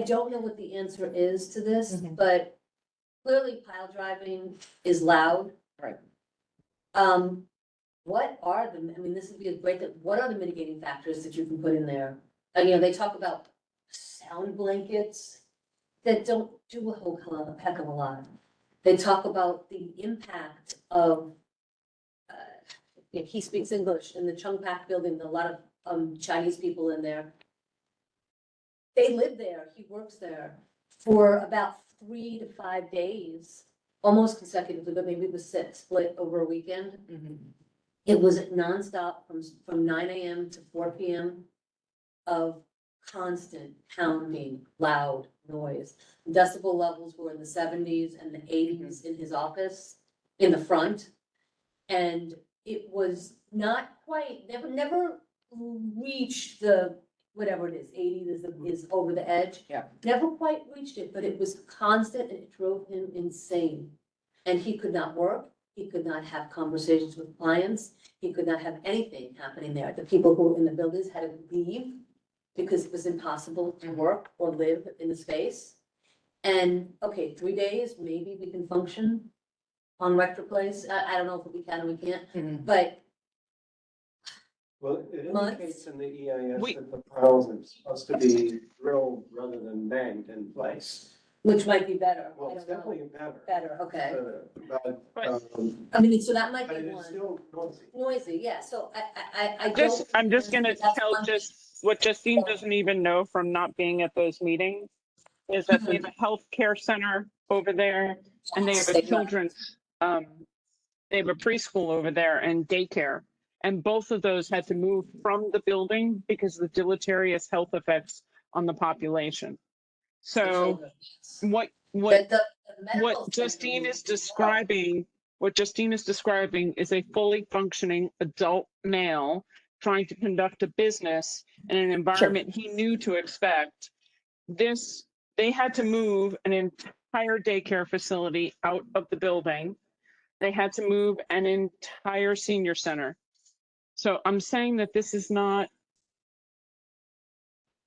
don't know what the answer is to this, but clearly pile driving is loud. Right. What are the, I mean, this would be a great, what are the mitigating factors that you can put in there? You know, they talk about sound blankets that don't do a whole heck of a lot. They talk about the impact of, you know, he speaks English in the Chung Pak building, a lot of Chinese people in there. They live there, he works there for about 3 to 5 days, almost consecutively, but maybe it was split over a weekend. It was nonstop from 9 AM to 4 PM of constant pounding, loud noise. Decibel levels were in the 70s and the 80s in his office, in the front. And it was not quite, never reached the, whatever it is, 80 is over the edge. Yeah. Never quite reached it, but it was constant and it drove him insane. And he could not work. He could not have conversations with clients. He could not have anything happening there. The people who were in the buildings had to leave because it was impossible to work or live in the space. And, okay, 3 days, maybe we can function on Rector Place. I don't know if we can or we can't, but Well, it Months. indicates in the EIS We- that the piles are supposed to be drilled rather than banged in place. which might be better. Well, I it's don't know. definitely better. Better, okay. But I mean, so that might but be it is one. still noisy. Noisy, yeah, so I Just, don't. I'm just gonna that's tell one- just what Justine doesn't even know from not being at those meetings is that they have a healthcare center over there and they have a They do. children's, they have a preschool over there and daycare. And both of those had to move from the building because of the deleterious health effects on the population. So what The medical what center Justine needs is to be describing, what Justine is describing is a fully functioning adult male trying to conduct a business in an environment he knew to expect. This, they had to move an entire daycare facility out of the building. They had to move an entire senior center. So I'm saying that this is not,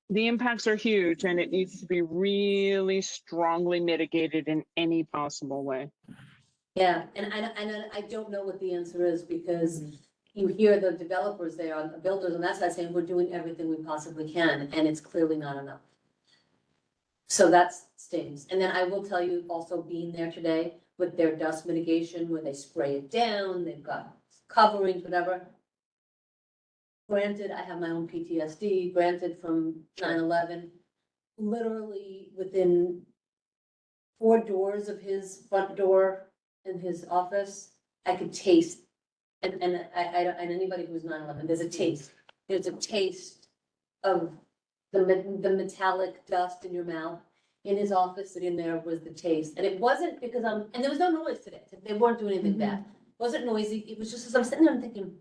the impacts are huge and it needs to be really strongly mitigated in any possible way. Yeah, and I don't know what the answer is because you hear the developers there, the builders on that side saying, we're doing everything we possibly can, and it's clearly not enough. So that stings. And then I will tell you also being there today with their dust mitigation, where they spray it down, they've got coverings, whatever. Granted, I have my own PTSD, granted from 9/11, literally within 4 doors of his front door in his office, I could taste, and anybody who's 9/11, there's a taste of the metallic dust in your mouth. In his office, sitting there was the taste, and it wasn't because and there was no noise today, they weren't doing anything bad. It wasn't noisy, it was just as I'm sitting there, I'm thinking,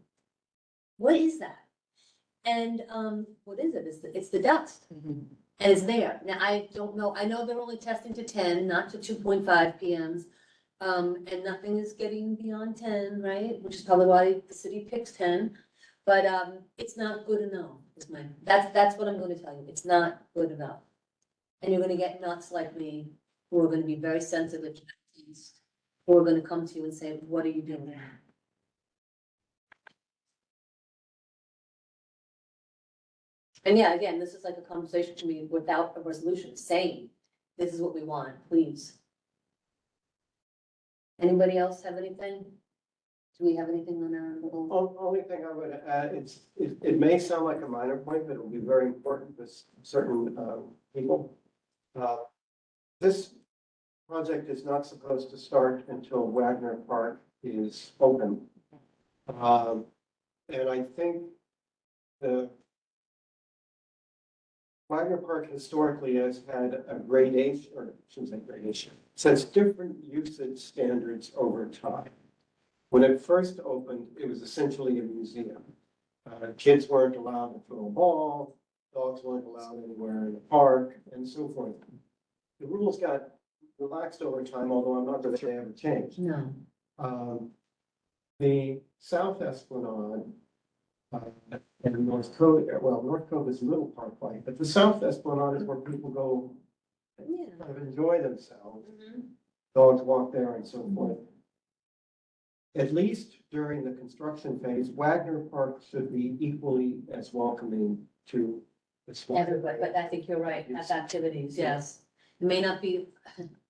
what is that? And, what is it? It's the dust. And it's there. Now, I don't know, I know they're only testing to 10, not to 2.5 PMs. And nothing is getting beyond 10, right? Which is probably why the city picks 10. But, it's not good enough, that's what I'm gonna tell you. It's not good enough. And you're gonna get nuts like me, who are gonna be very sensitive to things, who are gonna come to you and say, what are you doing? And yeah, again, this is like a conversation to me without a resolution, saying, this is what we want, please. Anybody else have anything? Do we have anything on our little? Only thing I would add, it may sound like a minor point, but it will be very important to certain people. This project is not supposed to start until Wagner Park is open. And I think the Wagner Park historically has had a gradation, or I shouldn't say gradation, sets different usage standards over time. When it first opened, it was essentially a museum. Kids weren't allowed to throw a ball, dogs weren't allowed anywhere in the park, and so forth. The rules got relaxed over time, although I'm not sure they ever changed. No. The South Esplanade and North Cove, well, North Cove is a little park-like, but the South Esplanade is where people go Yeah. kind of enjoy themselves. dogs walk there and so forth. At least during the construction phase, Wagner Park should be equally as welcoming to the swamp. Everybody, but I think you're right, have activities, yes. It may not be,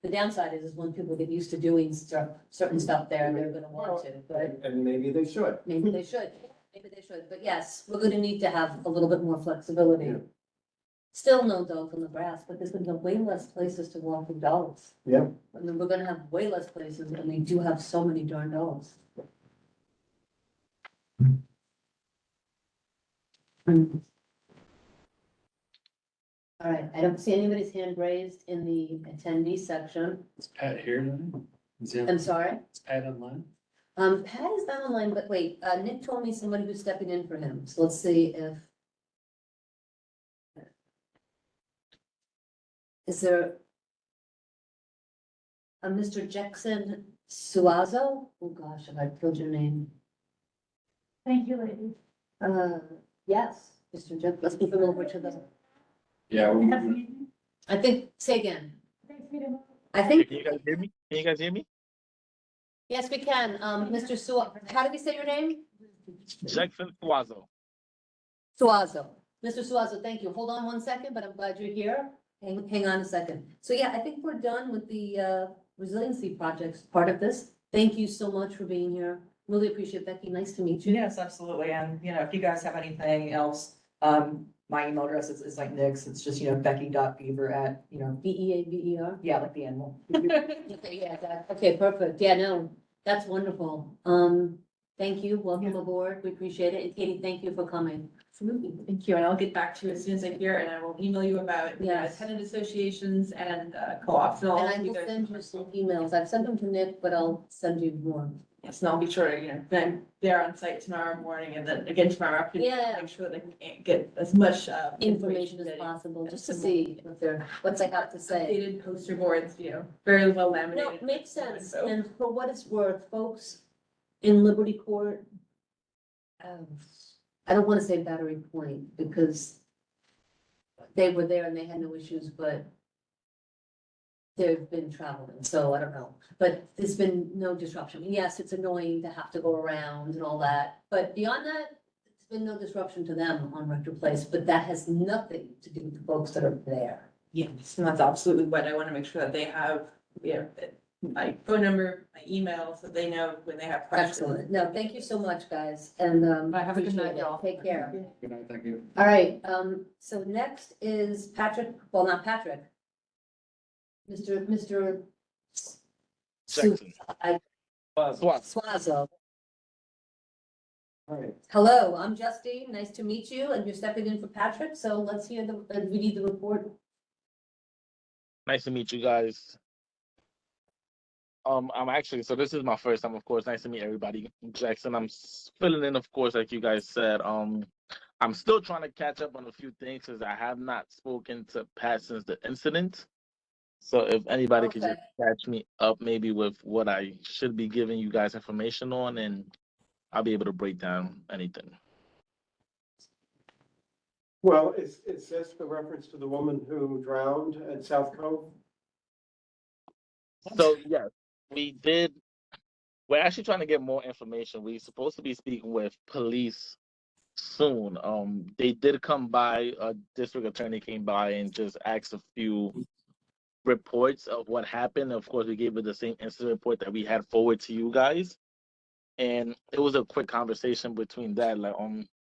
the downside is when people get used to doing stuff, certain stuff there, they're gonna want to, but And maybe they should. maybe they should, but yes, we're gonna need to have a little bit more flexibility. Yeah. Still no dogs on the grass, but there's gonna be way less places to walk with dogs. Yeah. And then we're gonna have way less places, and we do have so many darn dogs. All right, I don't see anybody's hand raised in the attendee section. Is Pat here tonight? Is he- I'm sorry. is Pat online? Pat is not online, but wait, Nick told me somebody who's stepping in for him, so let's see if. Is there? A Mr. Jackson Suazo? Oh gosh, have I killed your name? Thank you, ladies. Yes, Mr. Jackson, let's move him over to the, Yeah, Have we, a meeting. I think, say again. Thanks, Peter. I think, Can you guys hear me? Can you guys hear me? yes, we can, Mr. How do we say your name? Jackson Suazo. Suazo. Mr. Suazo, thank you. Hold on one second, but I'm glad you're here. Hang on a second. So yeah, I think we're done with the resiliency projects part of this. Thank you so much for being here. Really appreciate it, Becky. Nice to meet you. Yes, absolutely. And, if you guys have anything else, my email address is like Nick's. It's just, becky.beaver@, BEABER. yeah, like the animal. Okay, yeah, okay, perfect. Yeah, no, that's wonderful. Thank you. Welcome aboard. We appreciate it. And Katie, thank you for coming. Absolutely, thank you, and I'll get back to you as soon as I hear, and I will email you about Yes. tenant associations and co-ops. And And I'll I give you will guys- send you some emails. I've sent them to Nick, but I'll send you more. Yes, and I'll be sure, then they're on site tomorrow morning, and then again tomorrow afternoon. Yeah. Make sure that they can get as much Information as that- possible, just to see what they have to say. Updated poster boards, very well No, laminated. makes sense, So- and for what it's worth, folks in Liberty Court, I don't wanna say Battery Point, because they were there and they had no issues, but they've been traveling, so I don't know, but there's been no disruption. Yes, it's annoying to have to go around and all that, but beyond that, there's been no disruption to them on Rector Place, but that has nothing to do with the folks that are there. Yes, and that's absolutely what I want to make sure that they have, my phone number, my email, so they know when they have questions. Excellent. No, thank you so much, guys, and Have a good night, appreciate it. y'all. Take care. good night, thank you. All right, so next is Patrick, well, not Patrick. Mr. Jackson. Suazo. Suazo. All right. Hello, I'm Justine. Nice to meet you, and you're stepping in for Patrick, so let's hear we need the report. Nice to meet you guys. I'm actually, so this is my first time, of course. Nice to meet everybody. Jackson, I'm filling in, of course, like you guys said. I'm still trying to catch up on a few things because I have not spoken to Pat since the incident. So if anybody could just catch me up maybe with what I should be giving you guys information on, and I'll be able to break down anything. Well, is this the reference to the woman who drowned at South Cove? So yes, we're actually trying to get more information. We're supposed to be speaking with police soon. They did come by, a district attorney came by and just asked a few reports of what happened. Of course, we gave it the same incident report that we had forward to you guys. And it was a quick conversation between that.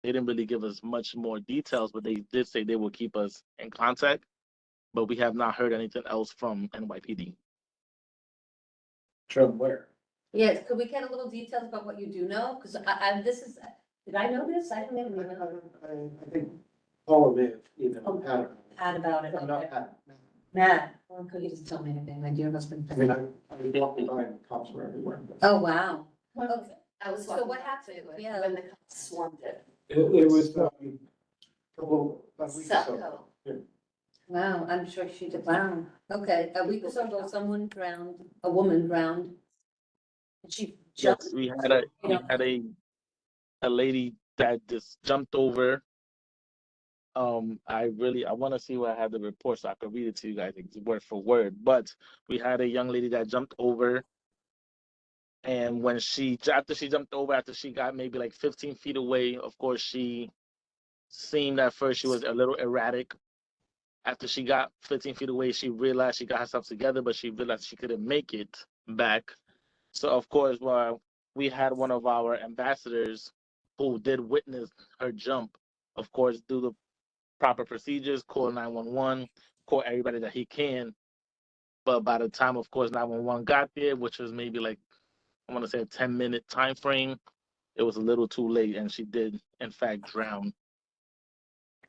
They didn't really give us much more details, but they did say they will keep us in contact. But we have not heard anything else from NYPD. From where? Yes, could we get a little details about what you do know? Because did I know this? I don't even know. I think Paula may have even Had about it. No, not Okay. Pat. Matt, well, could you just tell me anything, my dear husband? I mean, I was walking by and cops were everywhere. Oh, wow. I was So walking what up happened? to it Yeah. when the cops swarmed it. It was, about a week or so. Sutco. Wow, I'm sure she did, wow. Okay, a week or so ago, someone drowned, a woman drowned. And she jumped. Yes, we had a lady that just jumped over I want to see what I have the report so I can read it to you guys word for word. But we had a young lady that jumped over, and when after she jumped over, after she got maybe like 15 feet away, of course she seemed at first she was a little erratic. After she got 15 feet away, she realized she got herself together, but she realized she couldn't make it back. So of course, while we had one of our ambassadors who did witness her jump, of course, do the proper procedures, call 911, call everybody that he can. But by the time, of course, 911 got there, which was maybe like, I want to say a 10-minute time frame, it was a little too late, and she did, in fact, drown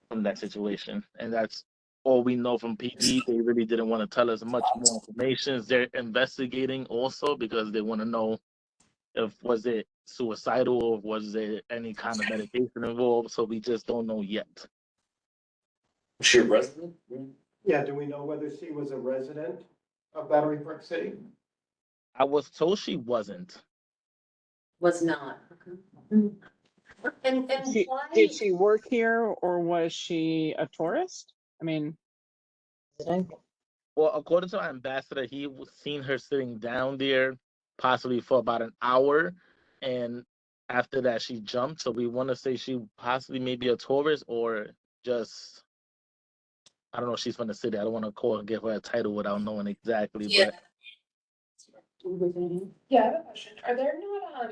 from that situation. And that's all we know from PD. They really didn't want to tell us much more information. They're investigating also because they want to know if was it suicidal or was there any kind of medication involved. So we just don't know yet. Was she a resident? Yeah, do we know whether she was a resident of Battery Park City? I was told she wasn't. Was not. And why? Did she work here or was she a tourist? I mean, Well, according to our ambassador, he was seen her sitting down there possibly for about an hour. And after that, she jumped. So we want to say she possibly maybe a tourist or just, I don't know, she's from the city. I don't want to call and give her a title without knowing exactly. Yeah. Yeah, I have a question. Are there not,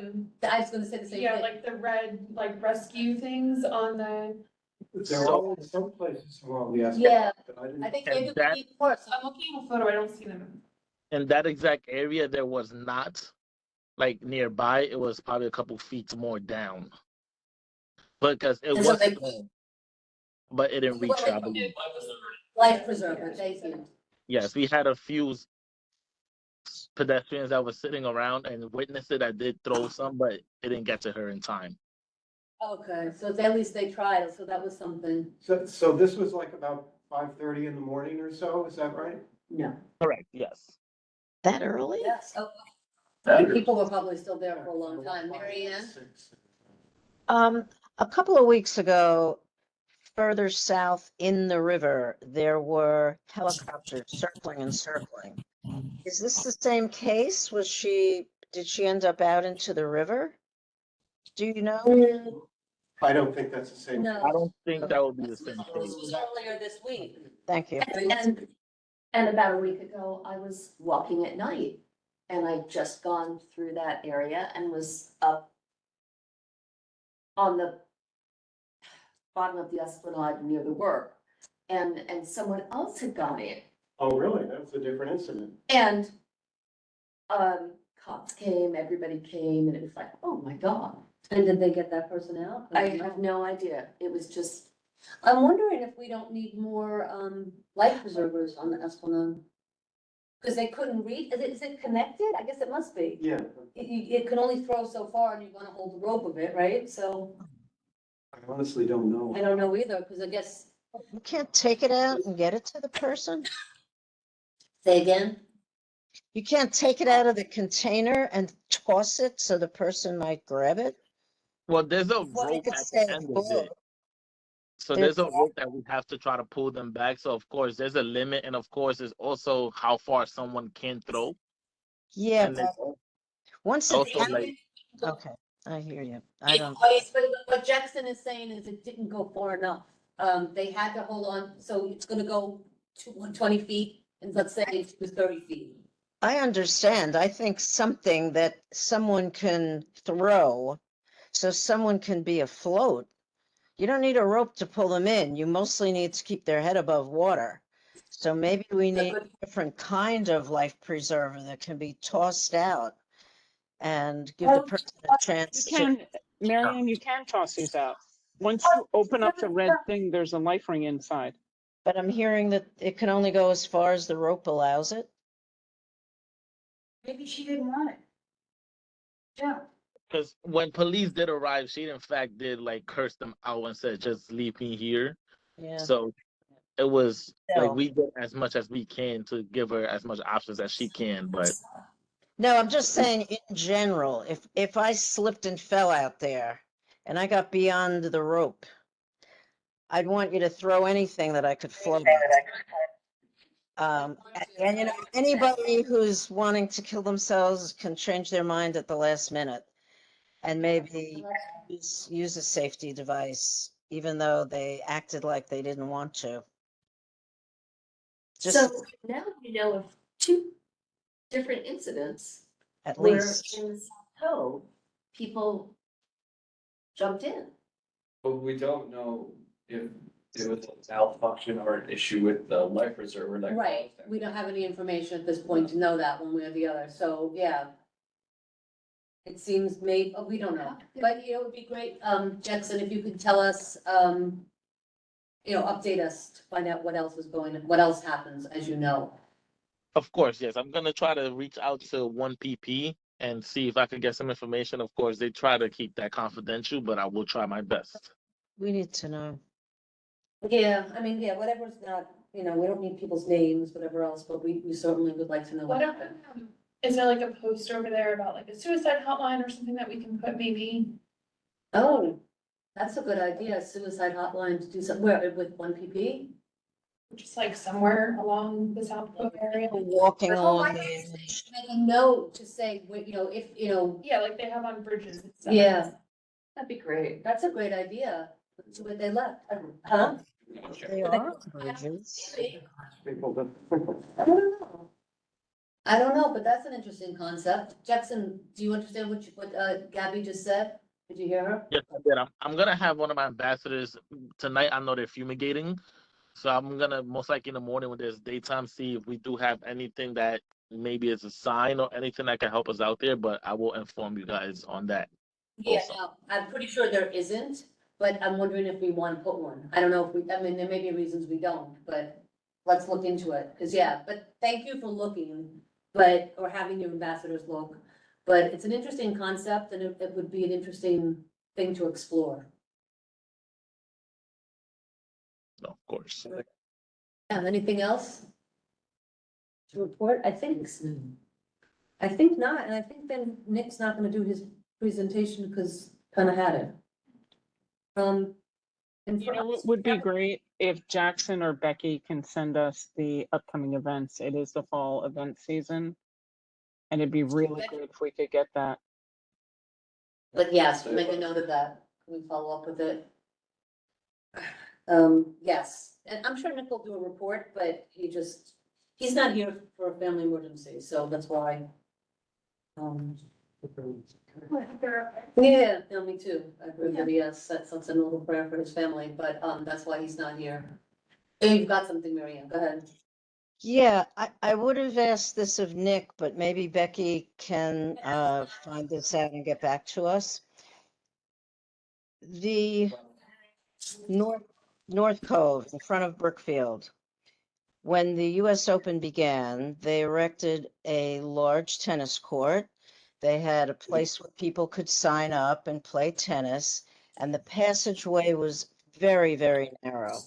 I was gonna say the same yeah, thing. like the red, like rescue things on the, There are in some places along the S. Yeah, but I didn't. I think And maybe that- we need more. I'm looking at a photo, I don't see them. in that exact area, there was not like nearby. It was probably a couple feet more down. Because it And so was they- small, but it didn't reach her, I believe. Life preserver, thank you. Yes, we had a few pedestrians that were sitting around and witnessed it. I did throw some, but it didn't get to her in time. Okay, so at least they tried, so that was something. So this was like about 5:30 in the morning or so, is that right? No. Correct, yes. That early? Yes. And people were probably still there for a long time. Mary Ann? A couple of weeks ago, further south in the river, there were helicopters circling and circling. Is this the same case? Did she end up out into the river? Do you know? I don't think that's the same. No. I don't think that would be the same This case. was earlier this week. Thank you. And about a week ago, I was walking at night and I'd just gone through that area and was up on the bottom of the Esplanade near the work. And someone else had gone in Oh, really? That was a different incident. and cops came, everybody came, and it was like, oh my God. And did they get that person out? I have no idea. It was just, I'm wondering if we don't need more, life preservers on the Esplanade. Because they couldn't read, is it connected? I guess it must be. Yeah. It can only throw so far and you wanna hold the rope of it, right? So I honestly don't know. I don't know either, because I guess, You can't take it out and get it to the person? say again? You can't take it out of the container and toss it so the person might grab it? Well, there's a Well, you rope could at stay the end of afloat. it. So There's- there's a rope that we have to try to pull them back. So of course there's a limit, and of course there's also how far someone can throw. Yeah, And then but once it's also out, like okay, I hear you. I don't, But what Jackson is saying is it didn't go far enough. They had to hold on, so it's gonna go to 20 feet, and let's say it was 30 feet. I understand. I think something that someone can throw so someone can be afloat. You don't need a rope to pull them in. You mostly need to keep their head above water. So maybe we need a different kind of life preserver that can be tossed out and give the person a You chance to. can, Marianne, you can toss these out. Once you open up the red thing, there's a life ring inside. But I'm hearing that it can only go as far as the rope allows it. Maybe she didn't want it. Yeah. because when police did arrive, she in fact did like curse them out and said, "Just leave me here." Yeah. So it was No. like we did as much as we can to give her as much options as she can, but No, I'm just saying in general, if I slipped and fell out there and I got beyond the rope, I'd want you to throw anything that I could float. And you know, anybody who's wanting to kill themselves can change their mind at the last minute and maybe use a safety device, even though they acted like they didn't want to. Just So now we know of two different incidents at where least. in the South Cove, people jumped in. But we don't know if it was a malfunction or an issue with the life preserver that. Right, caused it. we don't have any information at this point to know that one way or the other, so, yeah. It seems we don't know, but, you know, it would be great, Jackson, if you could tell us, you know, update us to find out what else is what else happens, as you know. Of course, yes. I'm gonna try to reach out to 1PP and see if I can get some information. Of course, they try to keep that confidential, but I will try my best. We need to know. Yeah, I mean, yeah, whatever's not, you know, we don't need people's names, whatever else, but we certainly would like to know what What happened. is there like a post over there about like a suicide hotline or something that we can put maybe? Oh, that's a good idea, suicide hotline to do something, where, with 1PP? Just like somewhere along the South Cove area? Walking Oh, along I the think edge. make a note to say, you know, if, you know, Yeah, like they have on bridges and stuff. yeah, That'd be great. that's a great idea. That's what they left, huh? They are bridges. People that. I don't know. I don't know, but that's an interesting concept. Jackson, do you understand what Gabby just said? Did you hear her? Yes, I did. I'm gonna have one of my ambassadors tonight. I know they're fumigating, so I'm gonna most likely in the morning when there's daytime see if we do have anything that maybe is a sign or anything that can help us out there. But I will inform you guys on that. Yeah, Also. no, I'm pretty sure there isn't, but I'm wondering if we want to put one. I don't know if I mean, there may be reasons we don't, but let's look into it. Cause yeah, but thank you for looking, or having your ambassadors look. But it's an interesting concept and it would be an interesting thing to explore. No, of course. Yeah, anything else to report? I think not, and I think then Nick's not gonna do his presentation because kind of had it. And You know, it would be great if Jackson or Becky can send us the upcoming events. It is the fall event season. And it'd be really good if we could get that. But yes, make a note of that. Can we follow up with it? Yes, and I'm sure Nick will do a report, but he's not here for a family emergency, so that's why. Yeah, no, me too. I agree that he has set such a little prayer for his family, but, that's why he's not here. Oh, you've got something, Mary Ann, go ahead. Yeah, I would have asked this of Nick, but maybe Becky can find this out and get back to us. The North Cove in front of Brookfield. When the US Open began, they erected a large tennis court. They had a place where people could sign up and play tennis, and the passageway was very, very narrow.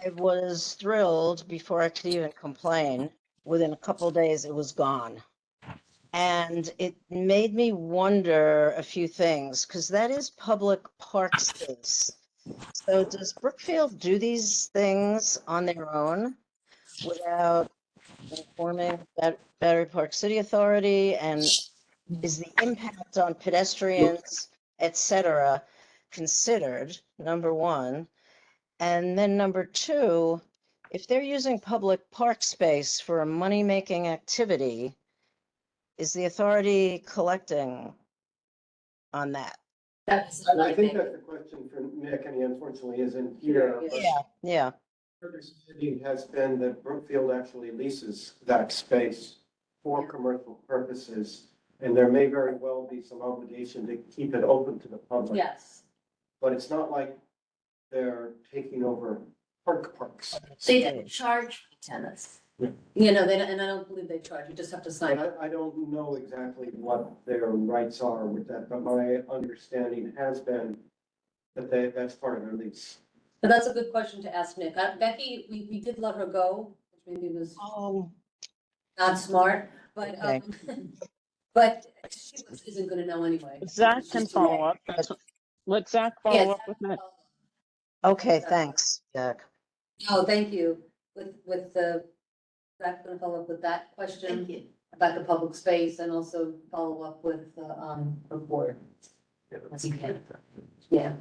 I was thrilled before I could even complain. Within a couple days, it was gone. And it made me wonder a few things, because that is public park space. So does Brookfield do these things on their own without informing that Battery Park City Authority? And is the impact on pedestrians, et cetera, considered, number one? And then number two, if they're using public park space for a money-making activity, is the authority collecting on that? I think that's a question for Nick, and he unfortunately isn't here. but Yeah. our understanding has been that Brookfield actually leases that space for commercial purposes, and there may very well be some obligation to keep it open to the public. Yes, But it's not like they're taking over parks. They didn't charge for tennis. you know, and I don't believe they charge, you just have to sign But up. I don't know exactly what their rights are with that, but my understanding has been that that's part of their lease. But that's a good question to ask Nick. Becky, we did let her go, which maybe was not smart, but, Okay. but she isn't gonna know anyway. Zach It's can just- follow up. Let Zach Yeah, follow up with Nick. Okay, thanks, Jack. Oh, thank you. With the, that's gonna follow up with that question Thank you. about the public space and also follow up with the, report. As you can. Yeah.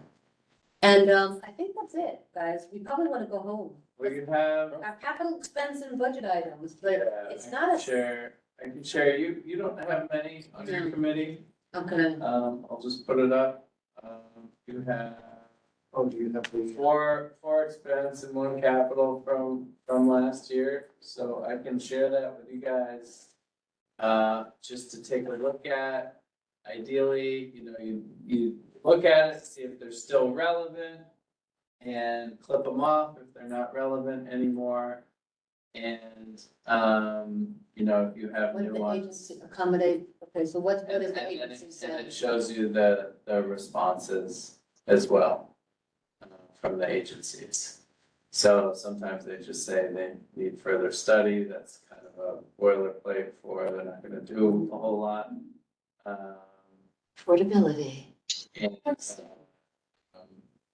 And, I think that's it, guys. We probably wanna go home. We have. Our capital expense and budget items, but Yeah, it's I not can a. share, I can share, you don't have many on your No. committee, Okay. I'll just put it up. You have Oh, do you have the? four expense and one capital from last year, so I can share that with you guys. Just to take a look at, ideally, you look at it, see if they're still relevant. And clip them off if they're not relevant anymore. And, if you have What new did the ones. agency accommodate? Okay, so what And is the and agency it saying? shows you the responses as well from the agencies. So sometimes they just say they need further study, that's kind of a boilerplate for, they're not gonna do a whole lot. Affordability. And,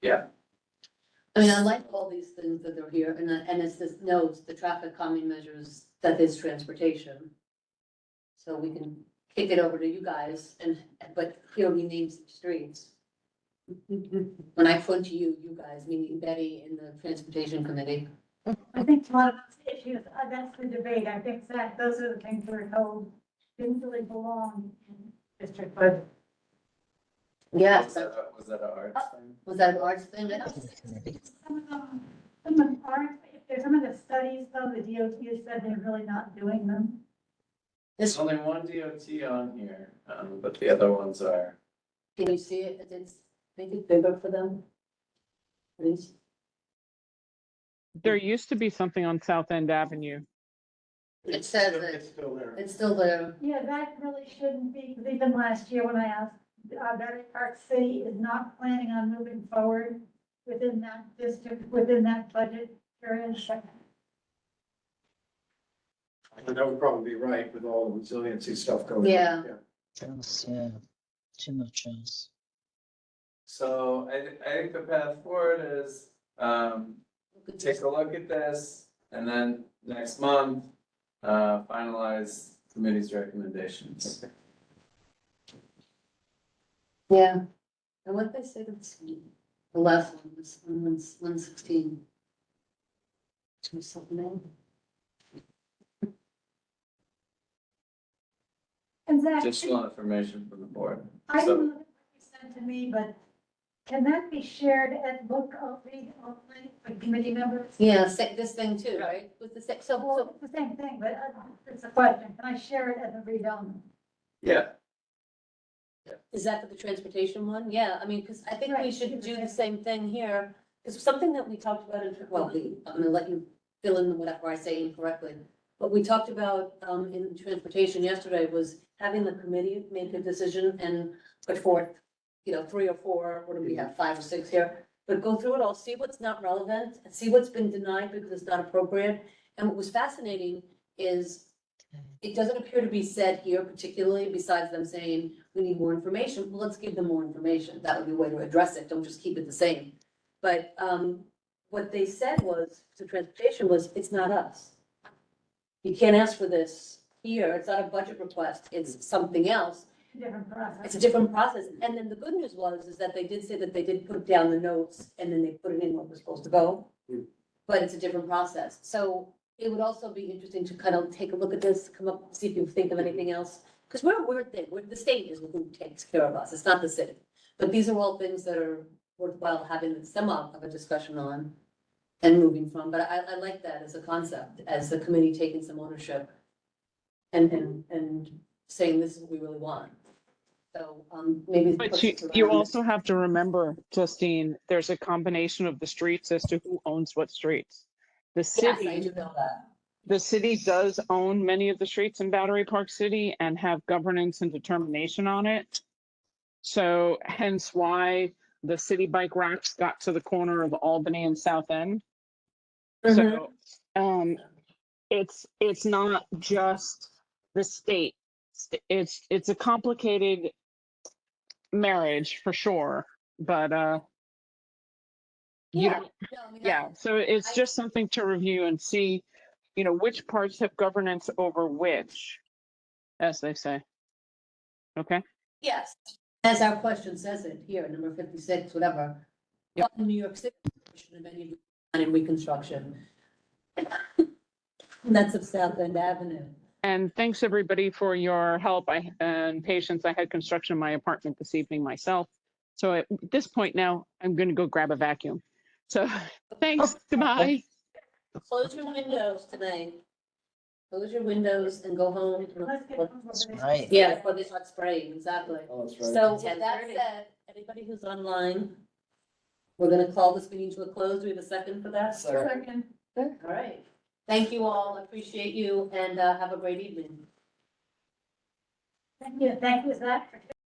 yeah, I mean, I like all these things that are here, and it's this notes, the traffic calming measures, that is transportation. So we can kick it over to you guys, but here we name some streets. When I point to you, you guys, meaning Betty in the transportation committee. I think a lot of those issues, that's the debate. I think that those are the things we're told didn't really belong in district budget. Yes, was that a arts thing? was that an arts thing? Some of them aren't, if there's some of the studies though, the DOT has said they're really not doing them. There's only one DOT on here, but the other ones are. Can you see it? It's, make it bigger for them. Please. There used to be something on South End Avenue. It says It's it, still there. it's still there. Yeah, that really shouldn't be, because even last year when I asked, Battery Park City is not planning on moving forward within that district, within that budget period. And that would probably be right with all the resiliency stuff going on. Yeah. Yeah, too much else. So I think the path forward is, take a look at this and then next month, finalize committee's recommendations. Yeah. And what they say to the last one was 116. Something. And Zach, Additional information from the board. I So- don't know what you sent to me, but can that be shared at book only for committee members? Yeah, this thing too, right? With the six, Well, it's the same thing, but it's a question. Can I share it as a read only? Yeah, is that for the transportation one? Yeah, I mean, because I think we Right. should do the same thing here. It's something that we talked about I'm gonna let you fill in whatever I say incorrectly. What we talked about, in transportation yesterday was having the committee make a decision and put forth, 3 or 4, what do we have, 5 or 6 here? But go through it all, see what's not relevant, and see what's been denied because it's not appropriate. And what was fascinating is it doesn't appear to be said here particularly, besides them saying, we need more information. Well, let's give them more information. That would be a way to address it. Don't just keep it the same. But, what they said was, to transportation was, it's not us. You can't ask for this here. It's not a budget request. It's something else. Different process. It's a different process. And then the good news is that they did say that they did put down the notes and then they put it in what was supposed to go. But it's a different process. So it would also be interesting to kind of take a look at this, come up, see if you think of anything else. Because we're a weird thing. The state is who takes care of us. It's not the city. But these are all things that are worthwhile having some of a discussion on and moving from. But I like that as a concept, as the committee taking some ownership and saying this is what we really want. So, maybe. But push you, this you around. also have to remember, Justine, there's a combination of the streets as to who owns what streets. The Yes, I city, do know that. the city does own many of the streets in Battery Park City and have governance and determination on it. So hence why the city bike racks got to the corner of Albany and South End. So, it's not just the state. It's a complicated marriage for sure, but You Yeah. don't, No, I mean, yeah, so it's I- just something to review and see, which parts have governance over which, as they say. Okay? Yes, as our question says it here, number 56, whatever. Yep. What in New York City should have any design and reconstruction? And that's of South End Avenue. And thanks, everybody, for your help and patience. I had construction in my apartment this evening myself. So at this point now, I'm going to go grab a vacuum. So thanks, goodbye. Close your windows tonight. Close your windows and go home. Let's get on with it. Right. Yeah, before they start spraying, exactly. Oh, that's right. So with that 10:30. said, anybody who's online, we're gonna call this meeting to a close. Do we have a second for that? Second. All right. Thank you all. Appreciate you and have a great evening. Thank you, Zach.